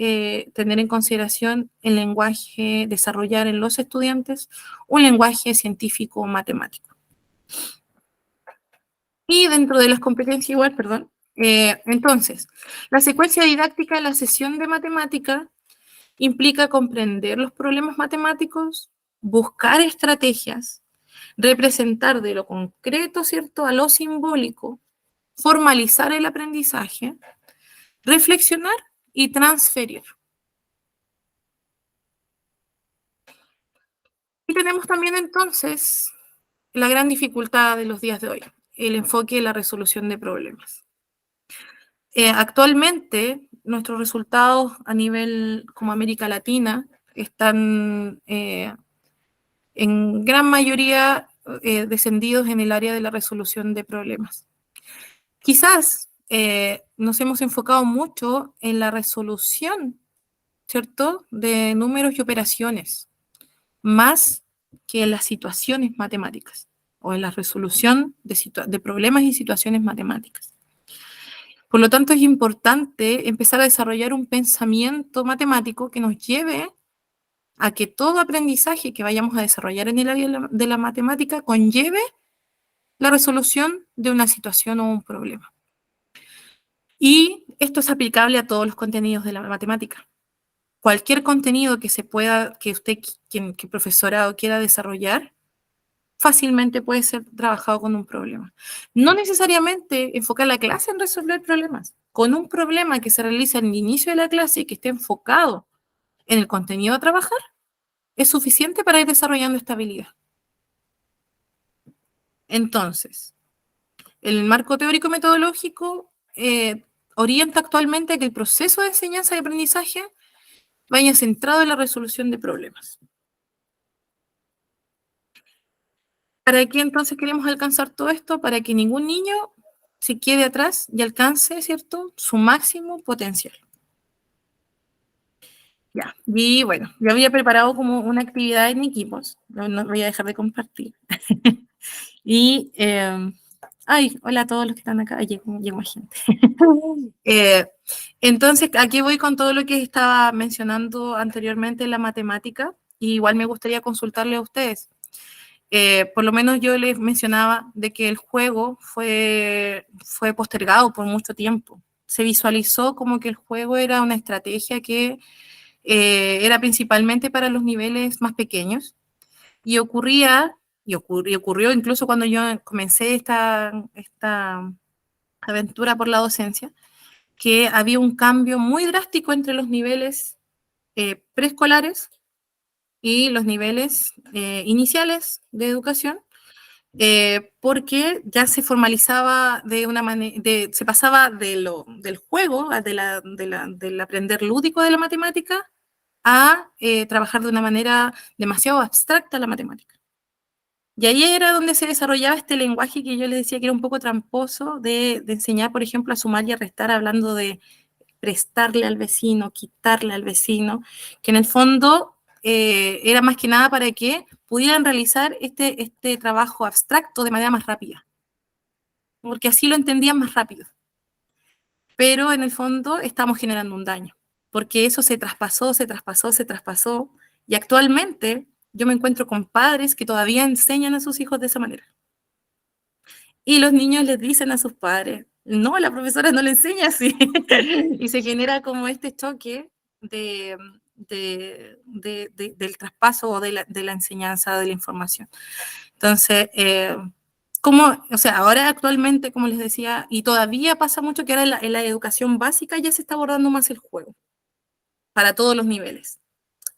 tener en consideración el lenguaje, desarrollar en los estudiantes un lenguaje científico matemático. Y dentro de las competencias igual, perdón, entonces, la secuencia didáctica de la sesión de matemática implica comprender los problemas matemáticos, buscar estrategias, representar de lo concreto, ¿cierto?, a lo simbólico, formalizar el aprendizaje, reflexionar y transferir. Y tenemos también entonces la gran dificultad de los días de hoy, el enfoque en la resolución de problemas. Actualmente, nuestros resultados a nivel como América Latina están en gran mayoría descendidos en el área de la resolución de problemas. Quizás nos hemos enfocado mucho en la resolución, ¿cierto?, de números y operaciones, más que en las situaciones matemáticas o en la resolución de problemas y situaciones matemáticas. Por lo tanto, es importante empezar a desarrollar un pensamiento matemático que nos lleve a que todo aprendizaje que vayamos a desarrollar en el área de la matemática conlleve la resolución de una situación o un problema. Y esto es aplicable a todos los contenidos de la matemática. Cualquier contenido que se pueda, que usted, que el profesorado quiera desarrollar, fácilmente puede ser trabajado con un problema. No necesariamente enfocar la clase en resolver problemas. Con un problema que se realiza en el inicio de la clase y que esté enfocado en el contenido a trabajar, es suficiente para ir desarrollando esta habilidad. Entonces, el marco teórico metodológico orienta actualmente a que el proceso de enseñanza y aprendizaje vaya centrado en la resolución de problemas. ¿Para qué entonces queremos alcanzar todo esto? Para que ningún niño se quede atrás y alcance, ¿cierto?, su máximo potencial. Ya, y bueno, yo había preparado como una actividad en equipos, no voy a dejar de compartir. Y, hola a todos los que están acá, llegó más gente. Entonces, aquí voy con todo lo que estaba mencionando anteriormente en la matemática, y igual me gustaría consultarle a ustedes. Por lo menos yo les mencionaba de que el juego fue postergado por mucho tiempo. Se visualizó como que el juego era una estrategia que era principalmente para los niveles más pequeños, y ocurrió incluso cuando yo comencé esta aventura por la docencia, que había un cambio muy drástico entre los niveles preescolares y los niveles iniciales de educación, porque ya se formalizaba de una manera, se pasaba del juego, del aprender lúdico de la matemática, a trabajar de una manera demasiado abstracta la matemática. Y ahí era donde se desarrollaba este lenguaje que yo les decía que era un poco tramposo de enseñar, por ejemplo, a sumar y a restar, hablando de prestarle al vecino, quitarle al vecino, que en el fondo era más que nada para que pudieran realizar este trabajo abstracto de manera más rápida, porque así lo entendían más rápido. Pero en el fondo estamos generando un daño, porque eso se traspasó, y actualmente yo me encuentro con padres que todavía enseñan a sus hijos de esa manera. Y los niños les dicen a sus padres, no, la profesora no le enseña así. Y se genera como este choque del traspaso o de la enseñanza de la información. Entonces, ahora actualmente, como les decía, y todavía pasa mucho que ahora en la educación básica ya se está abordando más el juego, para todos los niveles.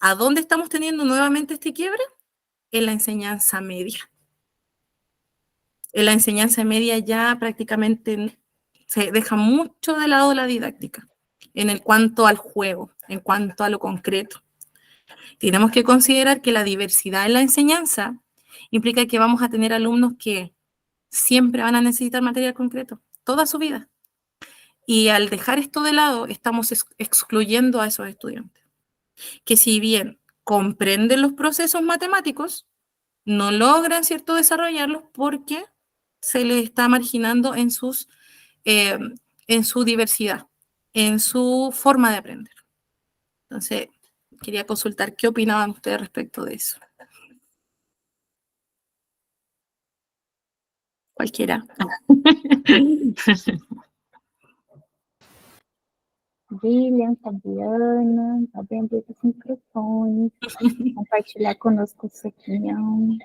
¿A dónde estamos teniendo nuevamente este quiebre? En la enseñanza media. En la enseñanza media ya prácticamente se deja mucho de lado la didáctica, en cuanto al juego, en cuanto a lo concreto. Tenemos que considerar que la diversidad en la enseñanza implica que vamos a tener alumnos que siempre van a necesitar material concreto, toda su vida. Y al dejar esto de lado, estamos excluyendo a esos estudiantes, que si bien comprenden los procesos matemáticos, no logran, ¿cierto?, desarrollarlos porque se les está marginando en su diversidad, en su forma de aprender. Entonces, quería consultar qué opinaban ustedes respecto de eso. Cualquiera. William, Fabiana, podem abrir os microfones, compartilhar conosco sua opinião.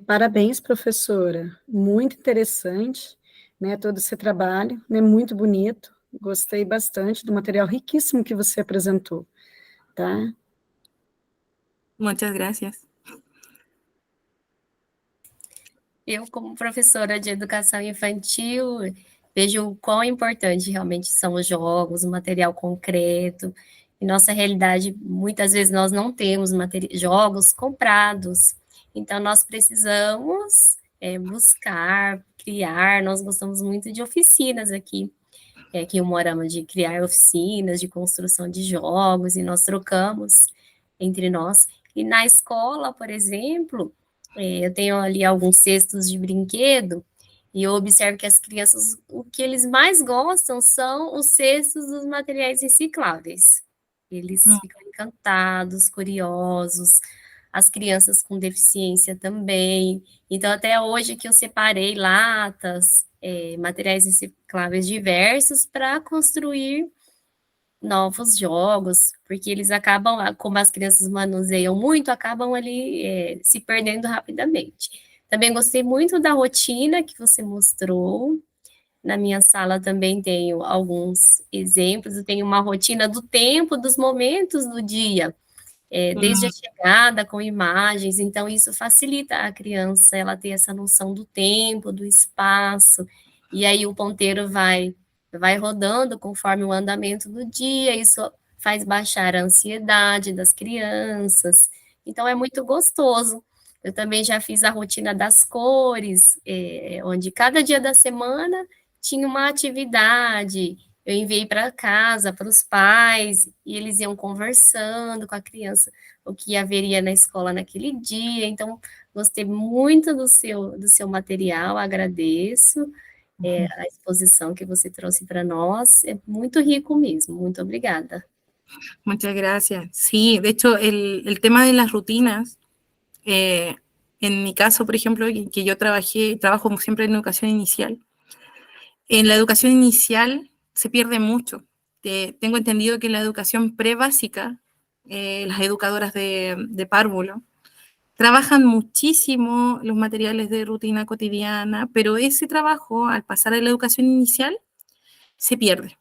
Parabéns, professora. Muito interessante, né, todo esse trabalho, né, muito bonito. Gostei bastante do material riquíssimo que você apresentou, tá? Muchas gracias. Eu, como professora de educação infantil, vejo o quão importante realmente são os jogos, o material concreto. Em nossa realidade, muitas vezes nós não temos jogos comprados, então nós precisamos buscar, criar. Nós gostamos muito de oficinas aqui, que eu moramos, de criar oficinas, de construção de jogos, e nós trocamos entre nós. E na escola, por exemplo, eu tenho ali alguns cestos de brinquedo, E eu observo que as crianças, o que eles mais gostam são os cestos dos materiais recicláveis. Eles ficam encantados, curiosos, as crianças com deficiência também. Então, até hoje que eu separei latas, materiais recicláveis diversos para construir novos jogos, porque eles acabam, como as crianças manuseiam muito, acabam ali se perdendo rapidamente. Também gostei muito da rotina que você mostrou. Na minha sala também tenho alguns exemplos, eu tenho uma rotina do tempo, dos momentos do dia, desde a chegada com imagens, então isso facilita a criança, ela ter essa noção do tempo, do espaço, e aí o ponteiro vai rodando conforme o andamento do dia, isso faz baixar a ansiedade das crianças, então é muito gostoso. Eu também já fiz a rotina das cores, onde cada dia da semana tinha uma atividade, eu enviei para casa, para os pais, e eles iam conversando com a criança o que haveria na escola naquele dia. Então, gostei muito do seu material, agradeço a exposição que você trouxe para nós, é muito rico mesmo. Muito obrigada. Muchas gracias. Sí, de hecho, el tema de las rutinas, en mi caso, por ejemplo, que yo trabajo siempre en educación inicial. En la educación inicial se pierde mucho. Tengo entendido que en la educación prebásica, las educadoras de párvulo trabajan muchísimo los materiales de rutina cotidiana, pero ese trabajo, al pasar a la educación inicial, se pierde,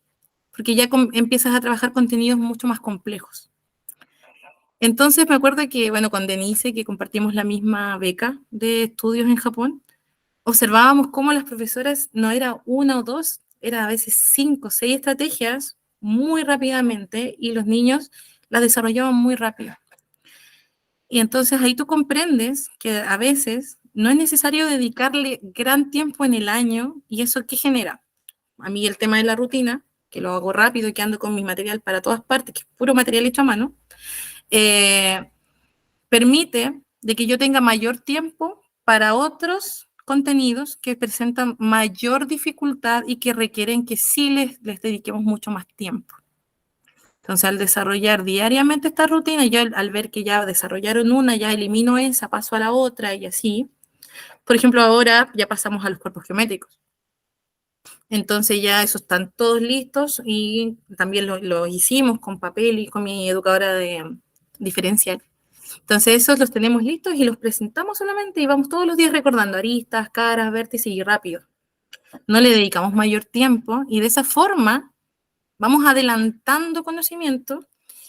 porque ya empiezas a trabajar contenidos mucho más complejos. Entonces me acuerdo que, bueno, con Denise, que compartimos la misma beca de estudios en Japón, observábamos cómo las profesoras no era una o dos, era a veces 5 o 6 estrategias muy rápidamente y los niños las desarrollaban muy rápido. Y entonces ahí tú comprendes que a veces no es necesario dedicarle gran tiempo en el año y eso ¿qué genera? A mí el tema de la rutina, que lo hago rápido y que ando con mi material para todas partes, que es puro material hecho a mano, permite de que yo tenga mayor tiempo para otros contenidos que presentan mayor dificultad y que requieren que sí les dediquemos mucho más tiempo. Entonces, al desarrollar diariamente esta rutina, yo al ver que ya desarrollaron una, ya elimino esa, paso a la otra y así. Por ejemplo, ahora ya pasamos a los cuerpos geométricos. Entonces ya esos están todos listos y también lo hicimos con papel y con mi educadora de diferencial. Entonces esos los tenemos listos y los presentamos solamente y vamos todos los días recordando aristas, caras, vértices y rápido. No le dedicamos mayor tiempo y de esa forma vamos adelantando conocimiento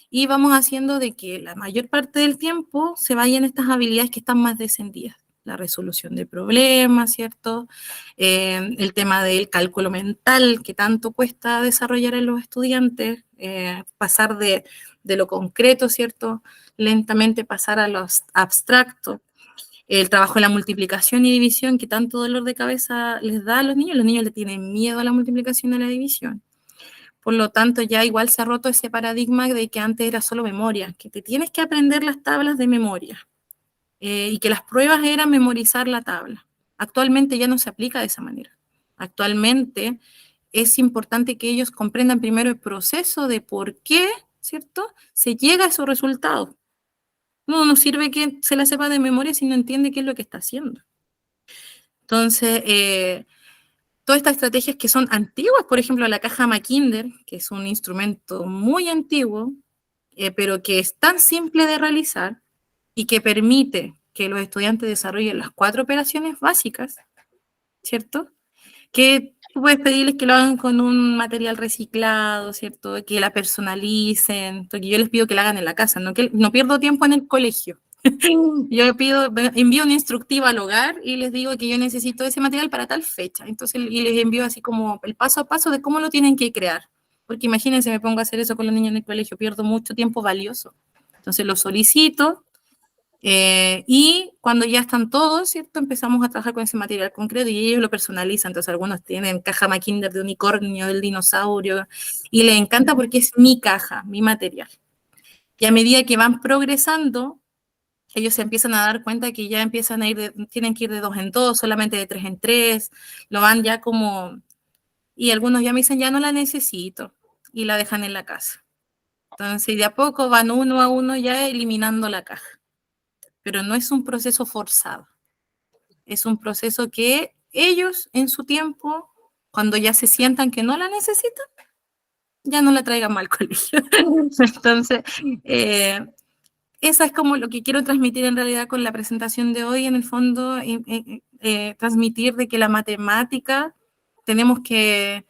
y vamos haciendo de que la mayor parte del tiempo se vayan estas habilidades que están más descendidas. La resolución de problemas, ¿cierto? El tema del cálculo mental que tanto cuesta desarrollar en los estudiantes, pasar de lo concreto, ¿cierto? Lentamente pasar a los abstractos. El trabajo de la multiplicación y división que tanto dolor de cabeza les da a los niños le tienen miedo a la multiplicación y a la división. Por lo tanto, ya igual se ha roto ese paradigma de que antes era solo memoria, que te tienes que aprender las tablas de memoria y que las pruebas eran memorizar la tabla. Actualmente ya no se aplica de esa manera. Actualmente es importante que ellos comprendan primero el proceso de por qué, ¿cierto?, se llega a esos resultados. No sirve que se la sepa de memoria si no entiende qué es lo que está haciendo. Entonces, todas estas estrategias que son antiguas, por ejemplo, la caja Mackinder, que es un instrumento muy antiguo, pero que es tan simple de realizar y que permite que los estudiantes desarrollen las 4 operaciones básicas, ¿cierto? Que tú puedes pedirles que lo hagan con un material reciclado, ¿cierto? Que la personalicen, porque yo les pido que la hagan en la casa, no pierdo tiempo en el colegio. Yo envío una instructiva al hogar y les digo que yo necesito ese material para tal fecha. Entonces, y les envío así como el paso a paso de cómo lo tienen que crear. Porque imagínense, me pongo a hacer eso con los niños en el colegio, pierdo mucho tiempo valioso. Entonces, lo solicito y cuando ya están todos, ¿cierto? Empezamos a trabajar con ese material concreto y ellos lo personalizan. Entonces, algunos tienen caja Mackinder de unicornio, del dinosaurio, y les encanta porque es mi caja, mi material. Y a medida que van progresando, ellos se empiezan a dar cuenta que ya empiezan a ir, tienen que ir de 2 en 2, solamente de 3 en 3, lo van ya como, y algunos ya me dicen, ya no la necesito, y la dejan en la casa. Entonces, de a poco van uno a uno ya eliminando la caja. Pero no es un proceso forzado. Es un proceso que ellos en su tiempo, cuando ya se sientan que no la necesitan, ya no la traigan mal al colegio. Entonces, esa es como lo que quiero transmitir en realidad con la presentación de hoy, en el fondo, transmitir de que la matemática tenemos que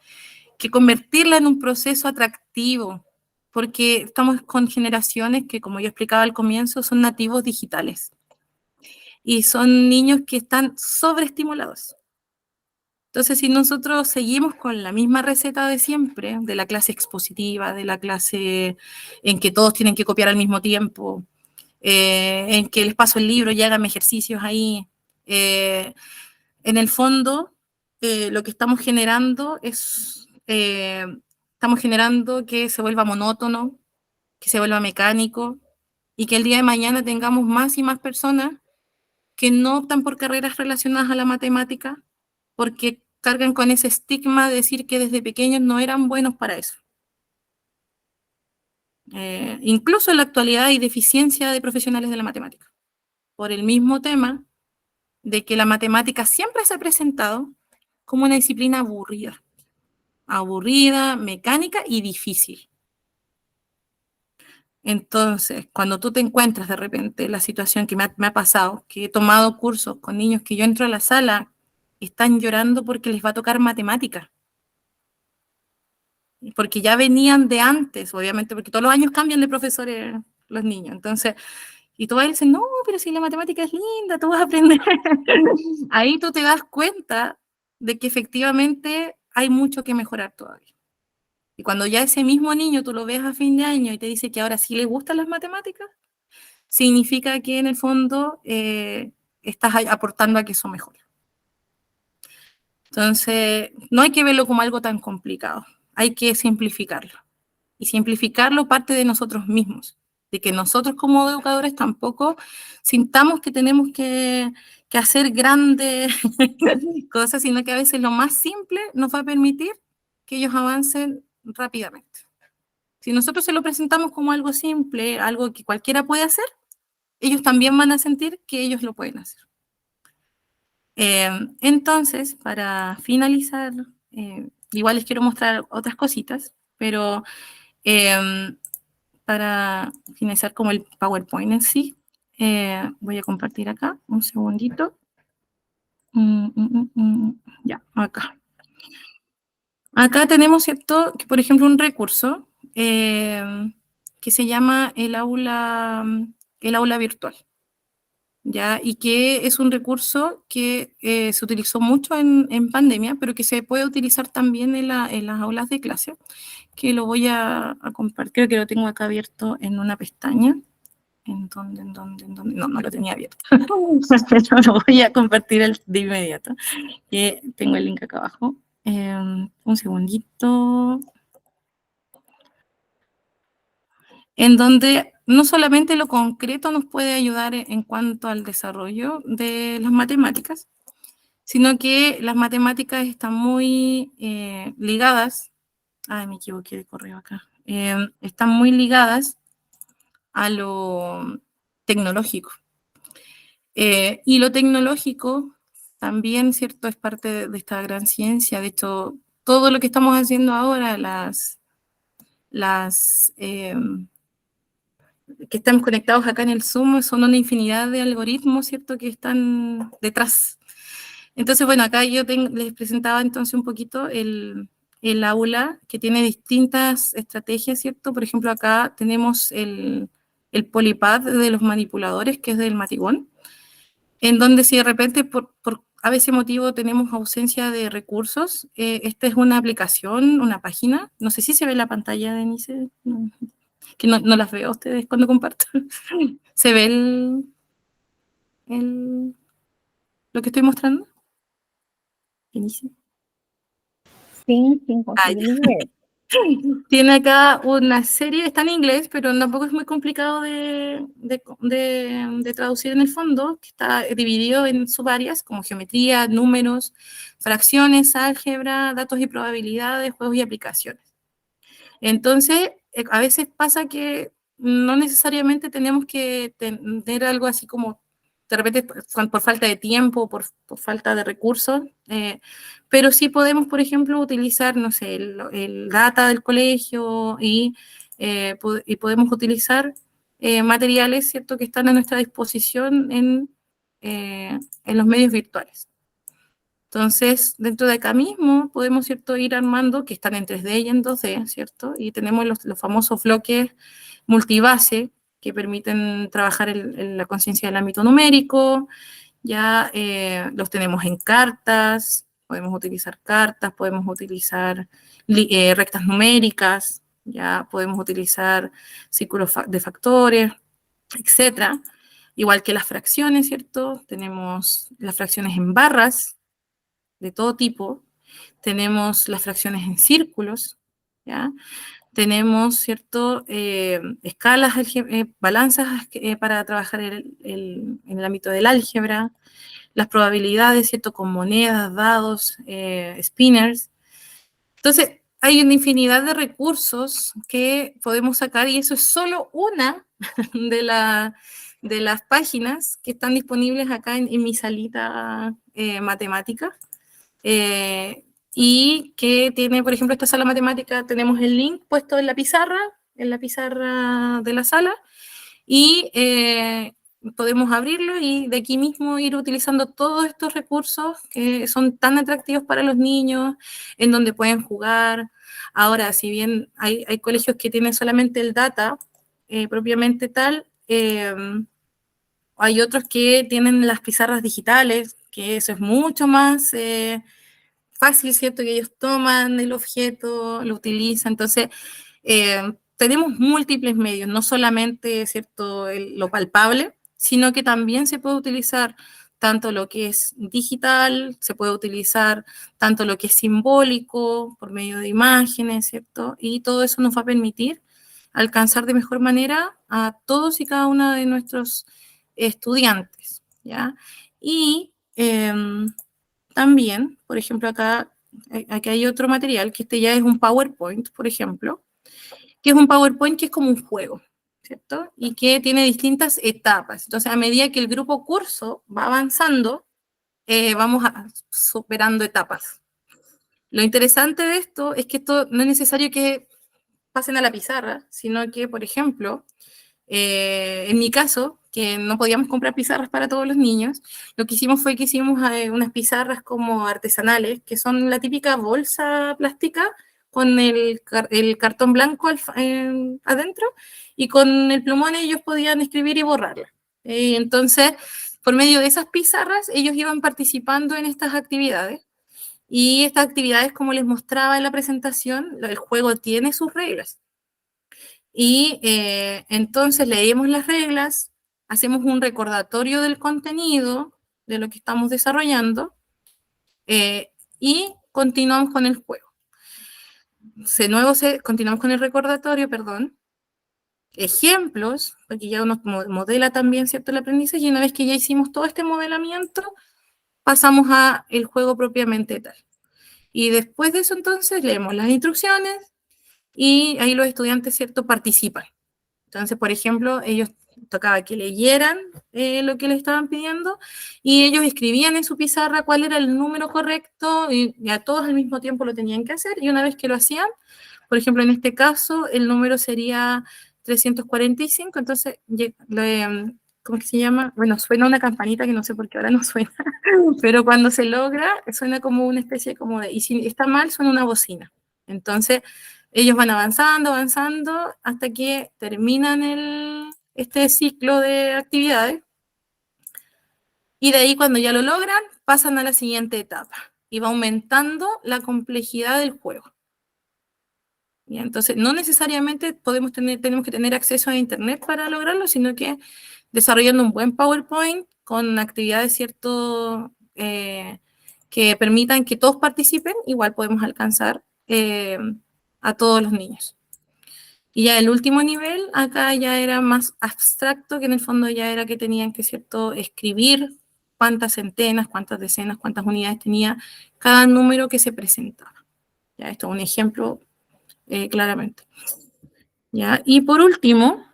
convertirla en un proceso atractivo, porque estamos con generaciones que, como yo explicaba al comienzo, son nativos digitales y son niños que están sobreestimulados. Entonces, si nosotros seguimos con la misma receta de siempre, de la clase expositiva, de la clase en que todos tienen que copiar al mismo tiempo, en que les paso el libro y hagan ejercicios ahí, en el fondo, lo que estamos generando es, estamos generando que se vuelva monótono, que se vuelva mecánico, y que el día de mañana tengamos más y más personas que no optan por carreras relacionadas a la matemática, porque cargan con ese estigma de decir que desde pequeños no eran buenos para eso. Incluso en la actualidad hay deficiencia de profesionales de la matemática, por el mismo tema de que la matemática siempre se ha presentado como una disciplina aburrida, mecánica y difícil. Entonces, cuando tú te encuentras de repente la situación que me ha pasado, que he tomado cursos con niños que yo entro a la sala, están llorando porque les va a tocar matemática, porque ya venían de antes, obviamente, porque todos los años cambian de profesores los niños. Entonces, y tú vas y dices, no, pero si la matemática es linda, tú vas a aprender. Ahí tú te das cuenta de que efectivamente hay mucho que mejorar todavía. Y cuando ya ese mismo niño tú lo ves a fin de año y te dice que ahora sí le gustan las matemáticas, significa que en el fondo estás aportando a que eso mejore. Entonces, no hay que verlo como algo tan complicado, hay que simplificarlo. Y simplificarlo parte de nosotros mismos, de que nosotros como educadores tampoco sintamos que tenemos que hacer grandes cosas, sino que a veces lo más simple nos va a permitir que ellos avancen rápidamente. Si nosotros se lo presentamos como algo simple, algo que cualquiera puede hacer, ellos también van a sentir que ellos lo pueden hacer. Entonces, para finalizar, igual les quiero mostrar otras cositas, pero para finalizar como el PowerPoint en sí, voy a compartir acá, un segundito. Ya, acá. Acá tenemos, ¿cierto?, que por ejemplo un recurso que se llama el aula virtual, ¿ya? Y que es un recurso que se utilizó mucho en pandemia, pero que se puede utilizar también en las aulas de clase, que lo voy a compartir, creo que lo tengo acá abierto en una pestaña. ¿En dónde? No, no lo tenía abierto. Lo voy a compartir de inmediato, que tengo el link acá abajo. Un segundito. En donde no solamente lo concreto nos puede ayudar en cuanto al desarrollo de las matemáticas, sino que las matemáticas están muy ligadas, me equivoqué de correo acá, están muy ligadas a lo tecnológico. Y lo tecnológico también, ¿cierto?, es parte de esta gran ciencia. De hecho, todo lo que estamos haciendo ahora, que estamos conectados acá en el Zoom, son una infinidad de algoritmos, ¿cierto?, que están detrás. Entonces, bueno, acá yo les presentaba entonces un poquito el aula, que tiene distintas estrategias, ¿cierto? Por ejemplo, acá tenemos el Polypad de los manipuladores, que es del Matigón, en donde si de repente por a veces motivo tenemos ausencia de recursos, esta es una aplicación, una página, no sé si se ve la pantalla, Denise, que no las veo a ustedes cuando comparto. ¿Se ve lo que estoy mostrando? Denise. Sim, conseguimos ver. Tiene acá una serie, está en inglés, pero tampoco es muy complicado de traducir en el fondo, que está dividido en subáreas como geometría, números, fracciones, álgebra, datos y probabilidades, juegos y aplicaciones. Entonces, a veces pasa que no necesariamente tenemos que tener algo así como, de repente, por falta de tiempo, por falta de recursos, pero sí podemos, por ejemplo, utilizar, no sé, el data del colegio y podemos utilizar materiales, ¿cierto?, que están a nuestra disposición en los medios virtuales. Entonces, dentro de acá mismo podemos, ¿cierto?, ir armando, que están en 3D y en 2D, ¿cierto? Y tenemos los famosos bloques multibase que permiten trabajar la conciencia del ámbito numérico, ya los tenemos en cartas, podemos utilizar rectas numéricas, ya podemos utilizar círculos de factores, etcétera. Igual que las fracciones, ¿cierto? Tenemos las fracciones en barras, de todo tipo, tenemos las fracciones en círculos, ¿ya? Tenemos, ¿cierto?, escalas, balanzas para trabajar en el ámbito del álgebra, las probabilidades, ¿cierto?, con monedas, dados, spinners. Entonces, hay una infinidad de recursos que podemos sacar y eso es solo una de, de las páginas que están disponibles acá en mi salita matemática. Y que tiene, por ejemplo, esta sala matemática, tenemos el link puesto en la pizarra de la sala, y podemos abrirlo y de aquí mismo ir utilizando todos estos recursos que son tan atractivos para los niños, en donde pueden jugar. Ahora, si bien hay colegios que tienen solamente el data propiamente tal, hay otros que tienen las pizarras digitales, que eso es mucho más fácil, ¿cierto? Que ellos toman el objeto, lo utilizan. Entonces, tenemos múltiples medios, no solamente, ¿cierto?, lo palpable, sino que también se puede utilizar tanto lo que es digital, se puede utilizar tanto lo que es simbólico, por medio de imágenes, ¿cierto? Y todo eso nos va a permitir alcanzar de mejor manera a todos y cada uno de nuestros estudiantes, ¿ya? Y también, por ejemplo, aquí hay otro material, que este ya es un PowerPoint, por ejemplo, que es un PowerPoint que es como un juego, ¿cierto? Y que tiene distintas etapas. Entonces, a medida que el grupo curso va avanzando, vamos superando etapas. Lo interesante de esto es que esto no es necesario que pasen a la pizarra, sino que, por ejemplo, en mi caso, que no podíamos comprar pizarras para todos los niños, lo que hicimos fue que hicimos unas pizarras como artesanales, que son la típica bolsa plástica con el cartón blanco adentro, y con el plumón ellos podían escribir y borrarla. Entonces, por medio de esas pizarras, ellos iban participando en estas actividades, y estas actividades, como les mostraba en la presentación, el juego tiene sus reglas. Y entonces leemos las reglas, hacemos un recordatorio del contenido de lo que estamos desarrollando y continuamos con el juego. Continuamos con el recordatorio, perdón. Ejemplos, porque ya uno modela también, ¿cierto?, el aprendizaje, y una vez que ya hicimos todo este modelamiento, pasamos a el juego propiamente tal. Y después de eso, entonces, leemos las instrucciones y ahí los estudiantes, ¿cierto?, participan. Entonces, por ejemplo, ellos tocaba que leyeran lo que les estaban pidiendo y ellos escribían en su pizarra cuál era el número correcto y a todos al mismo tiempo lo tenían que hacer, y una vez que lo hacían, por ejemplo, en este caso, el número sería 345, entonces, ¿cómo es que se llama? Bueno, suena una campanita que no sé por qué ahora no suena, pero cuando se logra, suena como una especie como de, y si está mal, suena una bocina. Entonces, ellos van avanzando, avanzando, hasta que terminan este ciclo de actividades, y de ahí, cuando ya lo logran, pasan a la siguiente etapa, y va aumentando la complejidad del juego. Y entonces, no necesariamente tenemos que tener acceso a Internet para lograrlo, sino que desarrollando un buen PowerPoint con actividades, ¿cierto?, que permitan que todos participen, igual podemos alcanzar a todos los niños. Y ya el último nivel, acá ya era más abstracto, que en el fondo ya era que tenían que, ¿cierto?, escribir cuántas centenas, cuántas decenas, cuántas unidades tenía cada número que se presentaba. Ya, esto es un ejemplo claramente. ¿Ya? Y por último,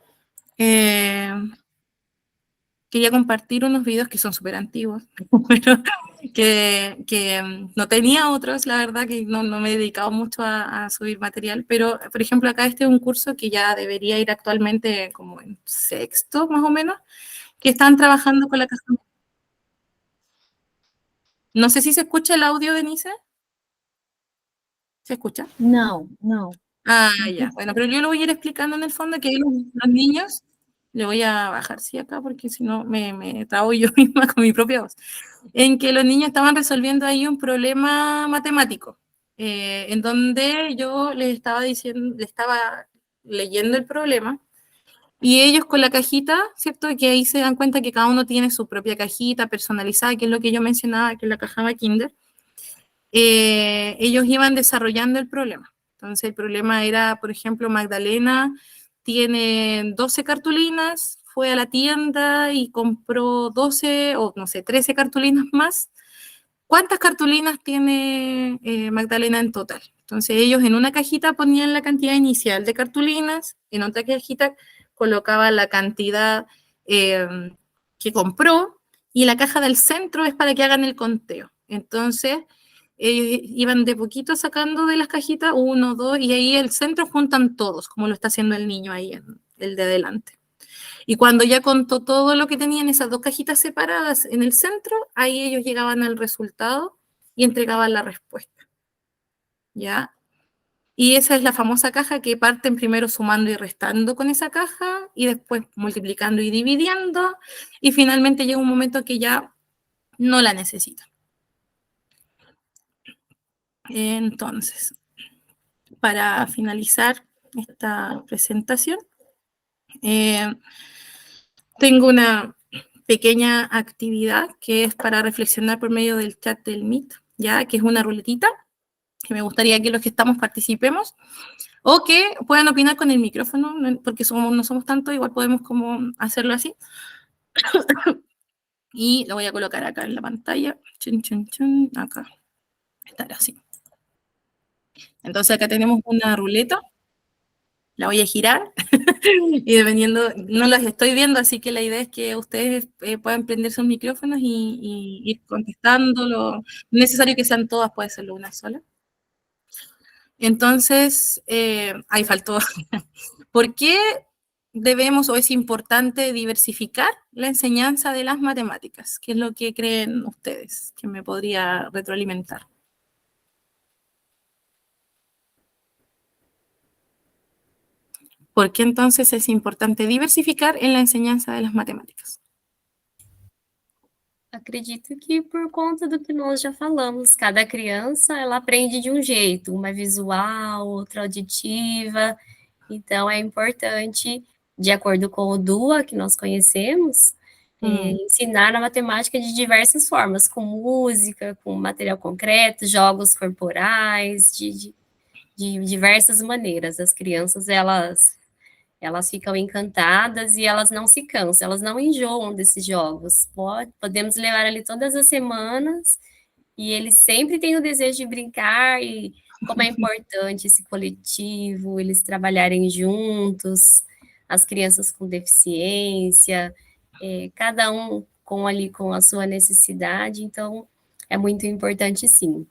quería compartir unos videos que son súper antiguos, pero que no tenía otros, la verdad que no me he dedicado mucho a subir material, pero por ejemplo acá este es un curso que ya debería ir actualmente como en sexto más o menos, que están trabajando con la caja. No sé si se escucha el audio, Denise. ¿Se escucha? Não, não. Ah, Não ya. consigo. Bueno, pero yo lo voy a ir explicando en el fondo que los niños, le voy a bajar sí acá porque si no me trabo yo misma con mi propia voz, en que los niños estaban resolviendo ahí un problema matemático, en donde yo les estaba diciendo, les estaba leyendo el problema y ellos con la cajita, ¿cierto? Que ahí se dan cuenta que cada uno tiene su propia cajita personalizada, que es lo que yo mencionaba, que es la caja Kinder. Ellos iban desarrollando el problema. Entonces el problema era, por ejemplo, Magdalena tiene 12 cartulinas, fue a la tienda y compró 12 o no sé, 13 cartulinas más. ¿Cuántas cartulinas tiene Magdalena en total? Entonces ellos en una cajita ponían la cantidad inicial de cartulinas, en otra cajita colocaban la cantidad que compró y la caja del centro es para que hagan el conteo. Entonces ellos iban de poquito sacando de las cajitas, uno, dos, y ahí el centro juntan todos, como lo está haciendo el niño ahí, el de adelante. Y cuando ya contó todo lo que tenían esas dos cajitas separadas en el centro, ahí ellos llegaban al resultado y entregaban la respuesta. ¿Ya? Y esa es la famosa caja que parten primero sumando y restando con esa caja y después multiplicando y dividiendo y finalmente llega un momento que ya no la necesitan. Entonces, para finalizar esta presentación, tengo una pequeña actividad que es para reflexionar por medio del chat del Meet, ya que es una ruletita, que me gustaría que los que estamos participemos, o que puedan opinar con el micrófono, porque no somos tanto, igual podemos como hacerlo así. Y lo voy a colocar acá en la pantalla, chun, chun, chun, acá, estará así. Entonces acá tenemos una ruleta, la voy a girar y dependiendo, no las estoy viendo, así que la idea es que ustedes puedan prender sus micrófonos y ir contestándolo. No es necesario que sean todas, puede serlo una sola. Entonces, ahí faltó. ¿Por qué debemos o es importante diversificar la enseñanza de las matemáticas? ¿Qué es lo que creen ustedes que me podría retroalimentar? ¿Por qué entonces es importante diversificar en la enseñanza de las matemáticas? Acredito que por conta do que nós já falamos, cada criança ela aprende de um jeito, uma visual, outra auditiva, então é importante, de acordo com o DUA que nós conhecemos, ensinar a matemática de diversas formas, com música, com material concreto, jogos corporais, de diversas maneiras. As crianças, elas ficam encantadas e elas não se cansam, elas não enjoam desses jogos. Podemos levar ali todas as semanas e eles sempre têm o desejo de brincar e como é importante esse coletivo, eles trabalharem juntos, as crianças com deficiência, cada um com a sua necessidade, então é muito importante sim,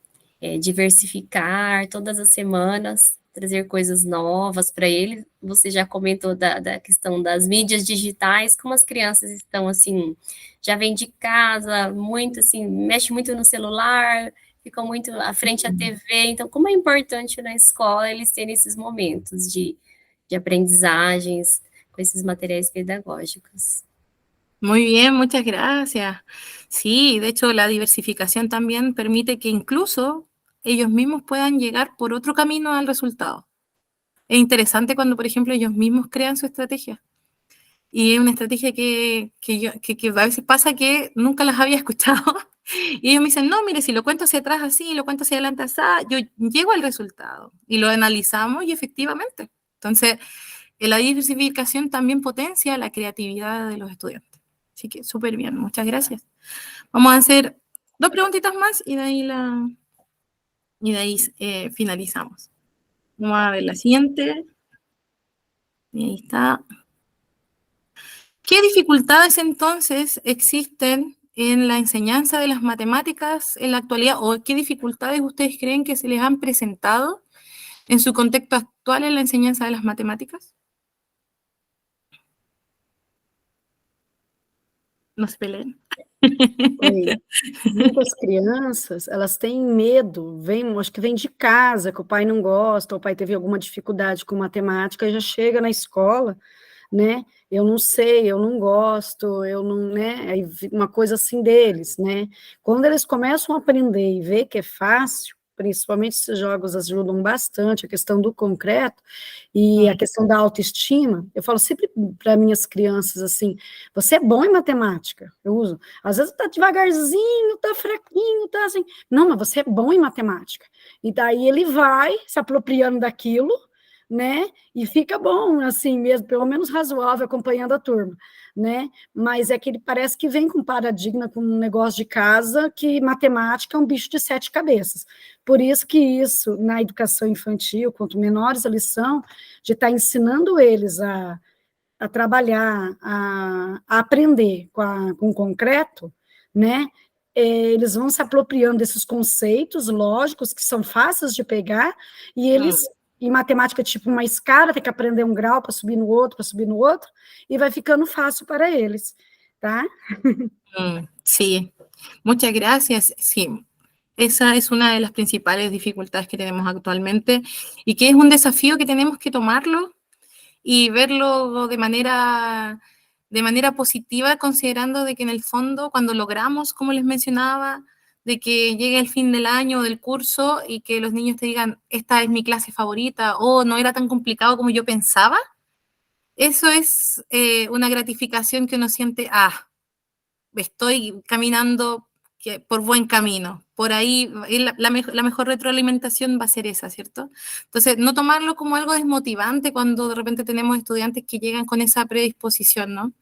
diversificar todas as semanas, trazer coisas novas para ele. Você já comentou da questão das mídias digitais, como as crianças estão, assim, já vêm de casa, muito, assim, mexe muito no celular, ficam muito à frente à TV, então como é importante na escola eles terem esses momentos de aprendizagens com esses materiais pedagógicos. Muy bien, muchas gracias. Sí, de hecho la diversificación también permite que incluso ellos mismos puedan llegar por otro camino al resultado. Es interesante cuando, por ejemplo, ellos mismos crean su estrategia. Y es una estrategia que a veces pasa que nunca las había escuchado Y ellos me dicen, no, mire, si lo cuento hacia atrás así, lo cuento hacia adelante así, yo llego al resultado. Y lo analizamos y efectivamente. Entonces, la diversificación también potencia la creatividad de los estudiantes. Así que súper bien, muchas gracias. Vamos a hacer 2 preguntitas más y de ahí finalizamos. Vamos a ver la siguiente. Y ahí está. ¿Qué dificultades entonces existen en la enseñanza de las matemáticas en la actualidad? ¿O qué dificultades ustedes creen que se les han presentado en su contexto actual en la enseñanza de las matemáticas? No se peleen. Oi. Muitas crianças, elas têm medo, acho que vem de casa, que o pai não gosta, ou o pai teve alguma dificuldade com matemática, e já chega na escola, né, eu não sei, eu não gosto, eu não, né, aí uma coisa assim deles, né. Quando eles começam a aprender e ver que é fácil, principalmente esses jogos ajudam bastante, a questão do concreto e a questão da autoestima, eu falo sempre para minhas crianças assim, você é bom em matemática, eu uso, às vezes tá devagarzinho, tá fraquinho, tá assim, não, mas você é bom em matemática, e daí ele vai se apropriando daquilo, né, e fica bom, assim mesmo, pelo menos razoável, acompanhando a turma, né, mas é que ele parece que vem com paradigma, com um negócio de casa, que matemática é um bicho de 7 cabeças, por isso que isso, na educação infantil, quanto menores eles são, de estar ensinando eles a trabalhar, a aprender com o concreto, né, eles vão se apropriando desses conceitos lógicos, que são fáceis de pegar, e eles, em matemática, tipo uma escada, tem que aprender um grau para subir no outro, e vai ficando fácil para eles, tá? Sí, muchas gracias. Sí, esa es una de las principales dificultades que tenemos actualmente y que es un desafío que tenemos que tomarlo y verlo de manera positiva, considerando de que en el fondo, cuando logramos, como les mencionaba, de que llegue el fin del año o del curso y que los niños te digan, esta es mi clase favorita, o no era tan complicado como yo pensaba, eso es una gratificación que uno siente, estoy caminando por buen camino, por ahí la mejor retroalimentación va a ser esa, ¿cierto? Entonces, no tomarlo como algo desmotivante cuando de repente tenemos estudiantes que llegan con esa predisposición, ¿no?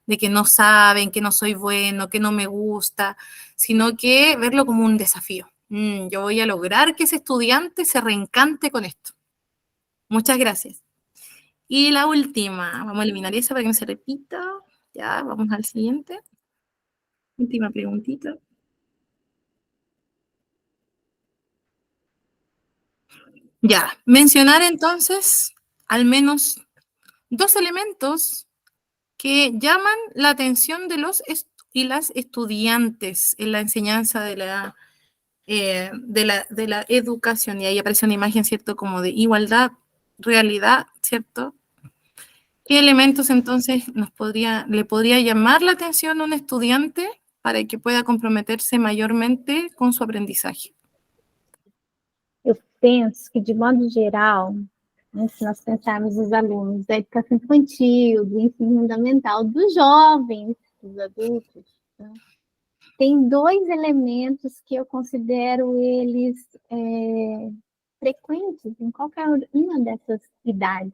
De que no saben, que no soy bueno, que no me gusta, sino que verlo como un desafío. Yo voy a lograr que ese estudiante se reencante con esto. Muchas gracias. Y la última, vamos a eliminar esa para que no se repita. Ya, vamos al siguiente. Última preguntita. Ya, mencionar entonces al menos 2 elementos que llaman la atención de los y las estudiantes en la enseñanza de la educación. Y ahí aparece una imagen, ¿cierto? Como de igualdad, realidad, ¿cierto? ¿Qué elementos entonces le podría llamar la atención a un estudiante para que pueda comprometerse mayormente con su aprendizaje? Eu penso que, de modo geral, né, se nós pensarmos os alunos da educação infantil, do ensino fundamental, dos jovens, dos adultos, né, tem 2 elementos que eu considero eles frequentes em qualquer uma dessas idades.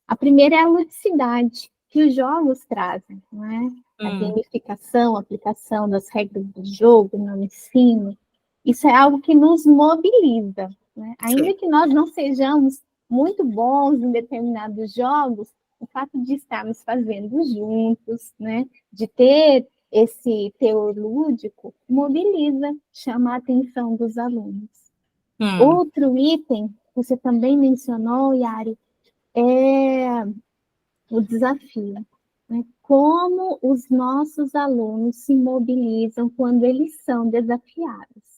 A primeira é a ludicidade, que os jogos trazem, não é? A gamificação, a aplicação das regras do jogo no ensino, isso é algo que nos mobiliza, né? Ainda que nós não sejamos muito bons em determinados jogos, o fato de estarmos fazendo juntos, né, de ter esse teor lúdico, mobiliza, chama a atenção dos alunos. Outro item, que você também mencionou, Yari, é o desafio, né? Como os nossos alunos se mobilizam quando eles são desafiados.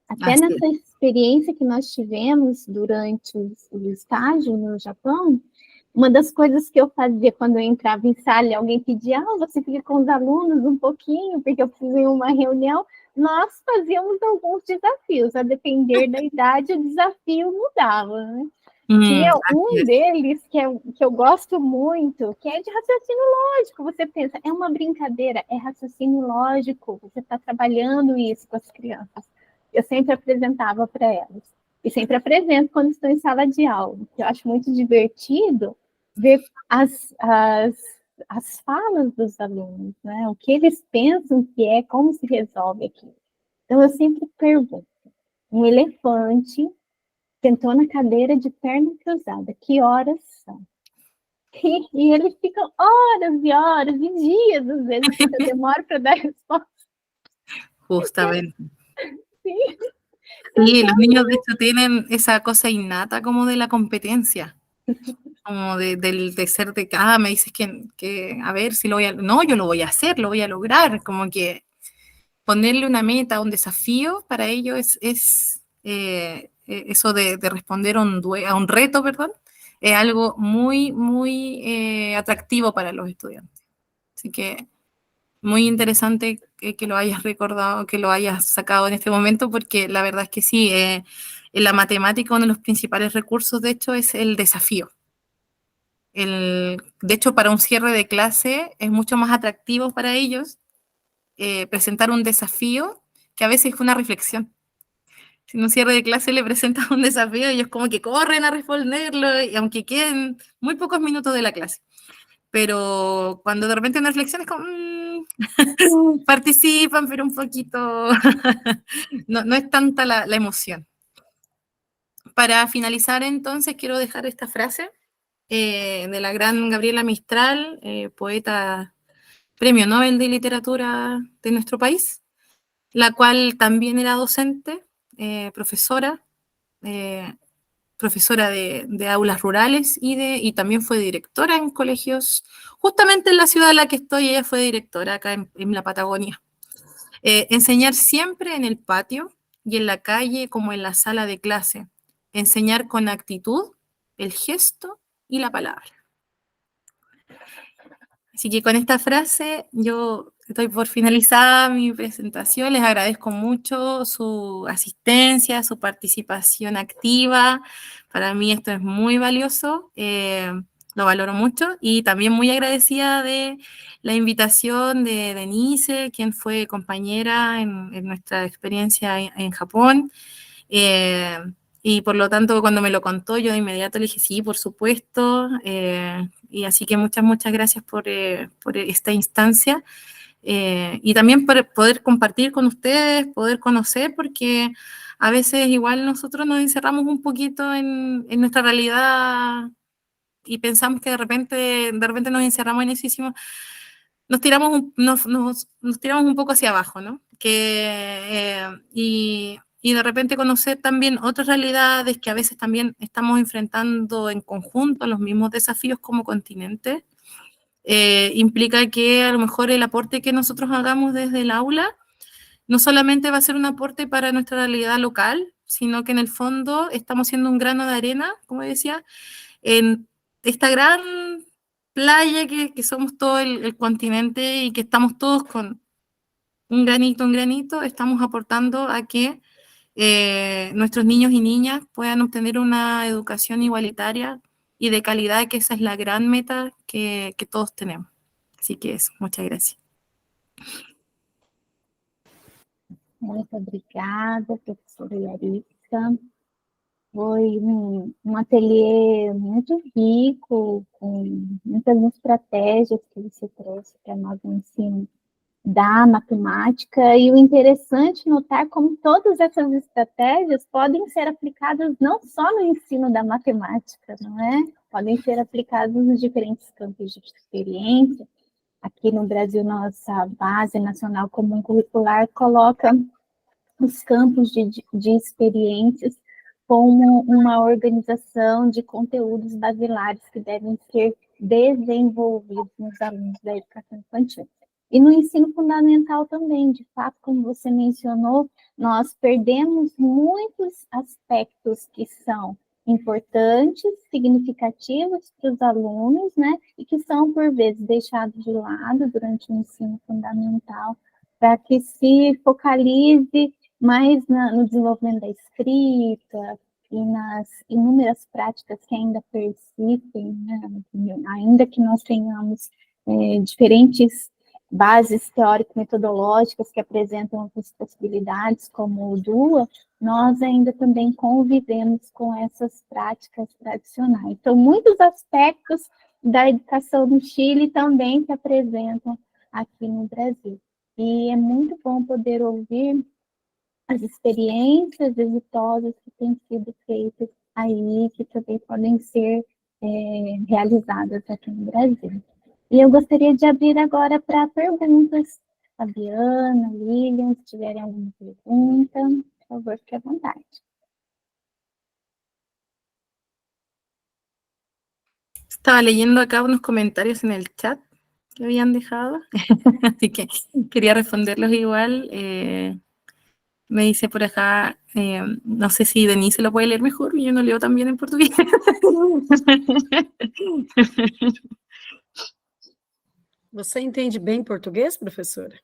Até nessa experiência que nós tivemos durante o estágio no Japão, uma das coisas que eu fazia quando eu entrava em sala e alguém pedia, você fica com os alunos um pouquinho, porque eu preciso ir em uma reunião, nós fazíamos alguns desafios, a depender da idade, o desafio mudava, né? que é así um es. deles que eu gosto muito, que é de raciocínio lógico. Você pensa, é uma brincadeira, é raciocínio lógico, você está trabalhando isso com as crianças. Eu sempre apresentava para elas, e sempre apresento quando estou em sala de aula, que eu acho muito divertido ver as falas dos alunos, né? O que eles pensam que é, como se resolve aquilo. Então, eu sempre pergunto, um elefante sentou na cadeira de perna cruzada. Que horas são? E eles ficam horas e horas e dias, às vezes, porque eu demoro para dar resposta. Justamente. Sim. Sí, los niños de hecho tienen esa cosa innata como de la competencia, como de ser de, me dices que, a ver si lo voy a, no, yo lo voy a hacer, lo voy a lograr, como que ponerle una meta, un desafío, para ellos es eso de responder a un reto, perdón, es algo muy, muy atractivo para los estudiantes. Así que muy interesante que lo hayas recordado, que lo hayas sacado en este momento, porque la verdad es que sí, en la matemática uno de los principales recursos, de hecho, es el desafío. De hecho, para un cierre de clase es mucho más atractivo para ellos presentar un desafío que a veces es una reflexión. Si en un cierre de clase le presentas un desafío, ellos como que corren a responderlo, y aunque queden muy pocos minutos de la clase. Pero cuando de repente una reflexión es como, participan, pero un poquito, no es tanta la emoción. Para finalizar, entonces, quiero dejar esta frase de la gran Gabriela Mistral, poeta Premio Nobel de Literatura de nuestro país, la cual también era docente, profesora, profesora de aulas rurales y también fue directora en colegios, justamente en la ciudad en la que estoy, ella fue directora acá en la Patagonia. Enseñar siempre en el patio y en la calle como en la sala de clase. Enseñar con actitud, el gesto y la palabra. Así que con esta frase yo estoy por finalizada mi presentación. Les agradezco mucho su asistencia, su participación activa. Para mí esto es muy valioso, lo valoro mucho, y también muy agradecida de la invitación de Denise, quien fue compañera en nuestra experiencia en Japón. Y por lo tanto, cuando me lo contó, yo de inmediato le dije, sí, por supuesto. Y así que muchas gracias por esta instancia. Y también por poder compartir con ustedes, poder conocer, porque a veces igual nosotros nos encerramos un poquito en nuestra realidad y pensamos que de repente nos encerramos en eso y decimos, nos tiramos un poco hacia abajo, ¿no? Y de repente conocer también otras realidades que a veces también estamos enfrentando en conjunto, los mismos desafíos como continente, implica que a lo mejor el aporte que nosotros hagamos desde el aula no solamente va a ser un aporte para nuestra realidad local, sino que en el fondo estamos siendo un grano de arena, como decía, en esta gran playa que somos todo el continente y que estamos todos con un granito, estamos aportando a que nuestros niños y niñas puedan obtener una educación igualitaria y de calidad, que esa es la gran meta que todos tenemos. Así que eso, muchas gracias. Muito obrigada, professora Larissa. Foi um ateliê muito rico, com muitas estratégias que você trouxe para nós no ensino da matemática, e o interessante notar como todas essas estratégias podem ser aplicadas não só no ensino da matemática, não é? Podem ser aplicadas nos diferentes campos de experiência. Aqui no Brasil, nossa Base Nacional Comum Curricular coloca os campos de experiências como uma organização de conteúdos basilares que devem ser desenvolvidos nos alunos da educação infantil. E no ensino fundamental também, de fato, como você mencionou, nós perdemos muitos aspectos que são importantes, significativos para os alunos, né, e que são, por vezes, deixados de lado durante o ensino fundamental, para que se focalize mais no desenvolvimento da escrita, e nas inúmeras práticas que ainda persistem, né? Ainda que nós tenhamos diferentes bases teórico-metodológicas que apresentam outras possibilidades, como o DUA, nós ainda também convivemos com essas práticas tradicionais. Então, muitos aspectos da educação no Chile também se apresentam aqui no Brasil. E é muito bom poder ouvir as experiências exitosas que têm sido feitas aí, que também podem ser realizadas aqui no Brasil. E eu gostaria de abrir agora para perguntas. Fabiana, Lilian, se tiverem alguma pergunta, por favor, fique à vontade. Estaba leyendo acá unos comentarios en el chat que habían dejado, así que quería responderlos igual. Me dice por acá, no sé si Denise lo puede leer mejor, yo no leo tan bien en portugués. Você entende bem português, professora?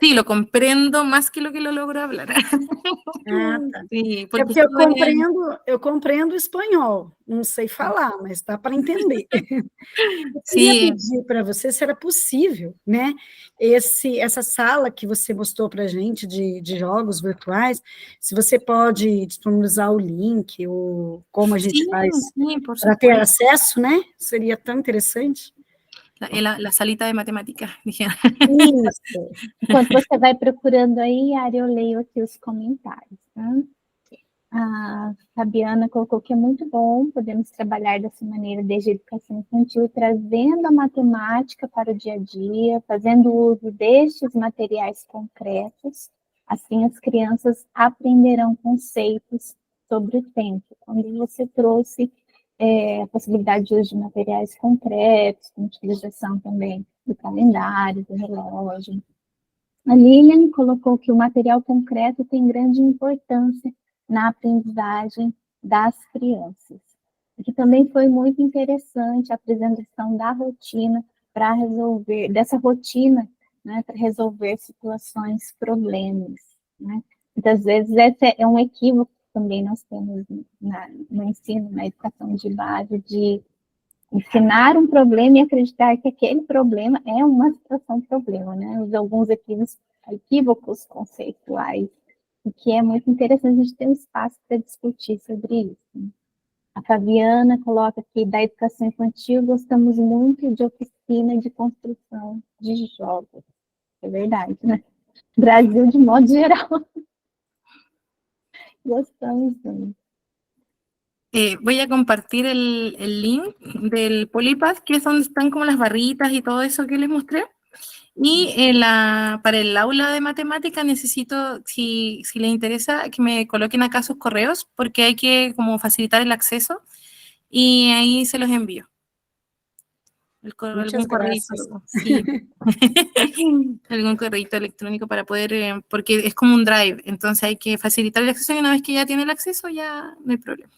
Sí, lo comprendo más que lo logro hablar. Ah, tá. Sí, É porque eu compreendo espanhol, não sei falar, mas dá para entender. Eu queria pedir para você se era possível, né, essa sala que você mostrou para a gente de jogos virtuais, se você pode disponibilizar o link, ou como a gente faz para ter acesso, né? Seria tão interessante. La salita de matemática. Isso. Enquanto você vai procurando aí, Ari, eu leio aqui os comentários. Tá? A Fabiana colocou que é muito bom, podemos trabalhar dessa maneira desde a educação infantil, trazendo a matemática para o dia a dia, fazendo uso destes materiais concretos, assim as crianças aprenderão conceitos sobre o tempo. Quando você trouxe a possibilidade de uso de materiais concretos, com utilização também do calendário, do relógio. A Lilian colocou que o material concreto tem grande importância na aprendizagem das crianças. O que também foi muito interessante a apresentação da rotina para resolver, dessa rotina, né, para resolver situações, problemas. Né? Muitas vezes esse é um equívoco que também nós temos no ensino, na educação de base, de ensinar um problema e acreditar que aquele problema é uma situação problema, né? Alguns equívocos conceituais, o que é muito interessante a gente ter um espaço para discutir sobre isso. A Fabiana coloca aqui, da educação infantil, gostamos muito de oficina de construção de jogos. É verdade, né? Brasil, de modo geral. Gostamos muito. Voy a compartir el link del Polypath, que es donde están como las barritas y todo eso que les mostré. Y para el aula de matemática necesito, si les interesa, que me coloquen acá sus correos, porque hay que como facilitar el acceso, y ahí se los envío. Algún correo, sí. Algún correo electrónico para poder, porque es como un drive, entonces hay que facilitar el acceso, y una vez que ya tiene el acceso ya no hay problema.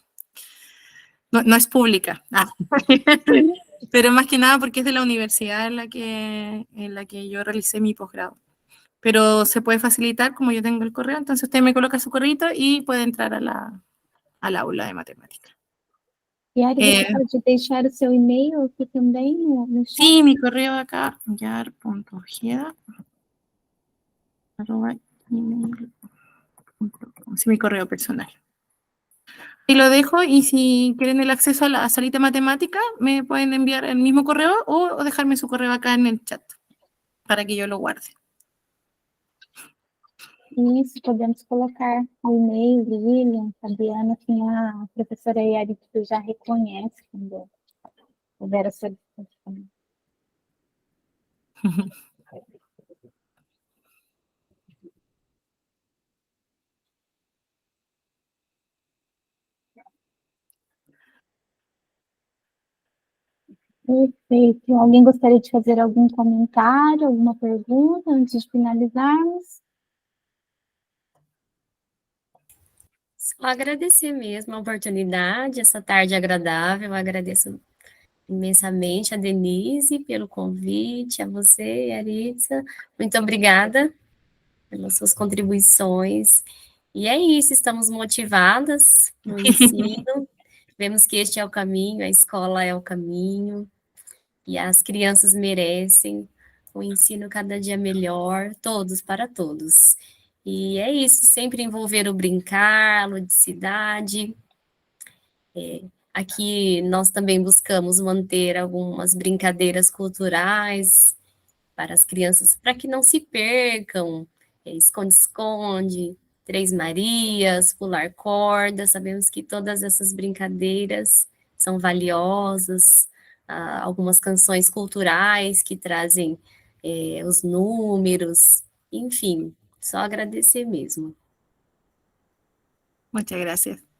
No es pública, pero más que nada porque es de la universidad en la que yo realicé mi posgrado. Pero se puede facilitar, como yo tengo el correo, entonces usted me coloca su correo y puede entrar al aula de matemática. Yari, você pode deixar o seu e-mail aqui também no chat? Sí, mi correo acá, yar.ojeda@gmail.com. Sí, mi correo personal. Y lo dejo, y si quieren el acceso a la salita matemática, me pueden enviar el mismo correo o dejarme su correo acá en el chat para que yo lo guarde. Isso, podemos colocar o e-mail, Lilian, Fabiana, assim, a professora Yari já reconhece quando houver a solicitação. Perfeito. Alguém gostaria de fazer algum comentário, alguma pergunta antes de finalizarmos? Só agradecer mesmo a oportunidade, essa tarde agradável. Eu agradeço imensamente a Denise pelo convite, a você, Yaritza. Muito obrigada pelas suas contribuições. E é isso, estamos motivadas no ensino, vemos que este é o caminho, a escola é o caminho, e as crianças merecem um ensino cada dia melhor, todos para todos. E é isso, sempre envolver o brincar, a ludicidade. Aqui nós também buscamos manter algumas brincadeiras culturais para as crianças, para que não se percam, esconde-esconde, Três Marias, pular corda, sabemos que todas essas brincadeiras são valiosas, algumas canções culturais que trazem os números, enfim, só agradecer mesmo. Muchas gracias.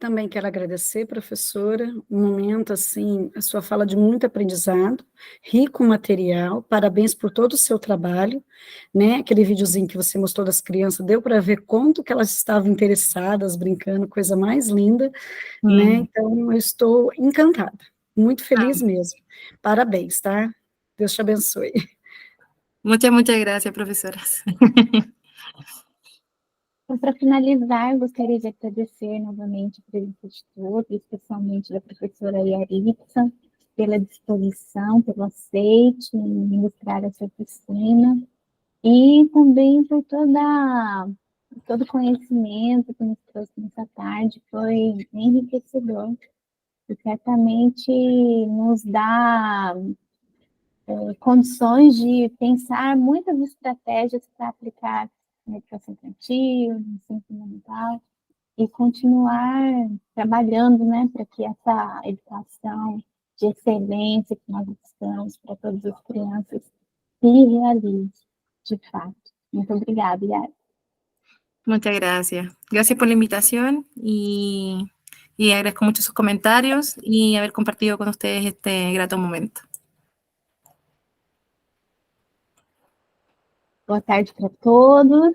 Também quero agradecer, professora, um momento, assim, a sua fala de muito aprendizado, rico material, parabéns por todo o seu trabalho, né, aquele videozinho que você mostrou das crianças, deu para ver quanto que elas estavam interessadas, brincando, coisa mais linda, né, então eu estou encantada, muito feliz mesmo, parabéns, tá? Deus te abençoe. Muchas gracias, profesoras. Então, para finalizar, gostaria de agradecer novamente a presença de todos, especialmente da professora Yaritza, pela disposição, pelo aceite em ministrar essa oficina, e também por todo o conhecimento que nos trouxe nessa tarde, foi enriquecedor, e certamente nos dá condições de pensar muitas estratégias para aplicar na educação infantil, no ensino fundamental, e continuar trabalhando, né, para que essa educação de excelência que nós buscamos para todas as crianças se realize, de fato. Muito obrigada, Yara. Muchas gracias. Gracias por la invitación y agradezco mucho sus comentarios y haber compartido con ustedes este grato momento. Boa tarde para todos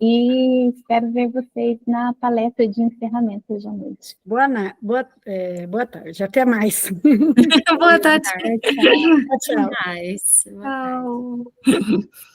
e espero ver vocês na palestra de encerramento hoje à noite. Boa tarde, até mais. Boa tarde. Tchau. Tchau. Até mais. Boa tarde. Tchau.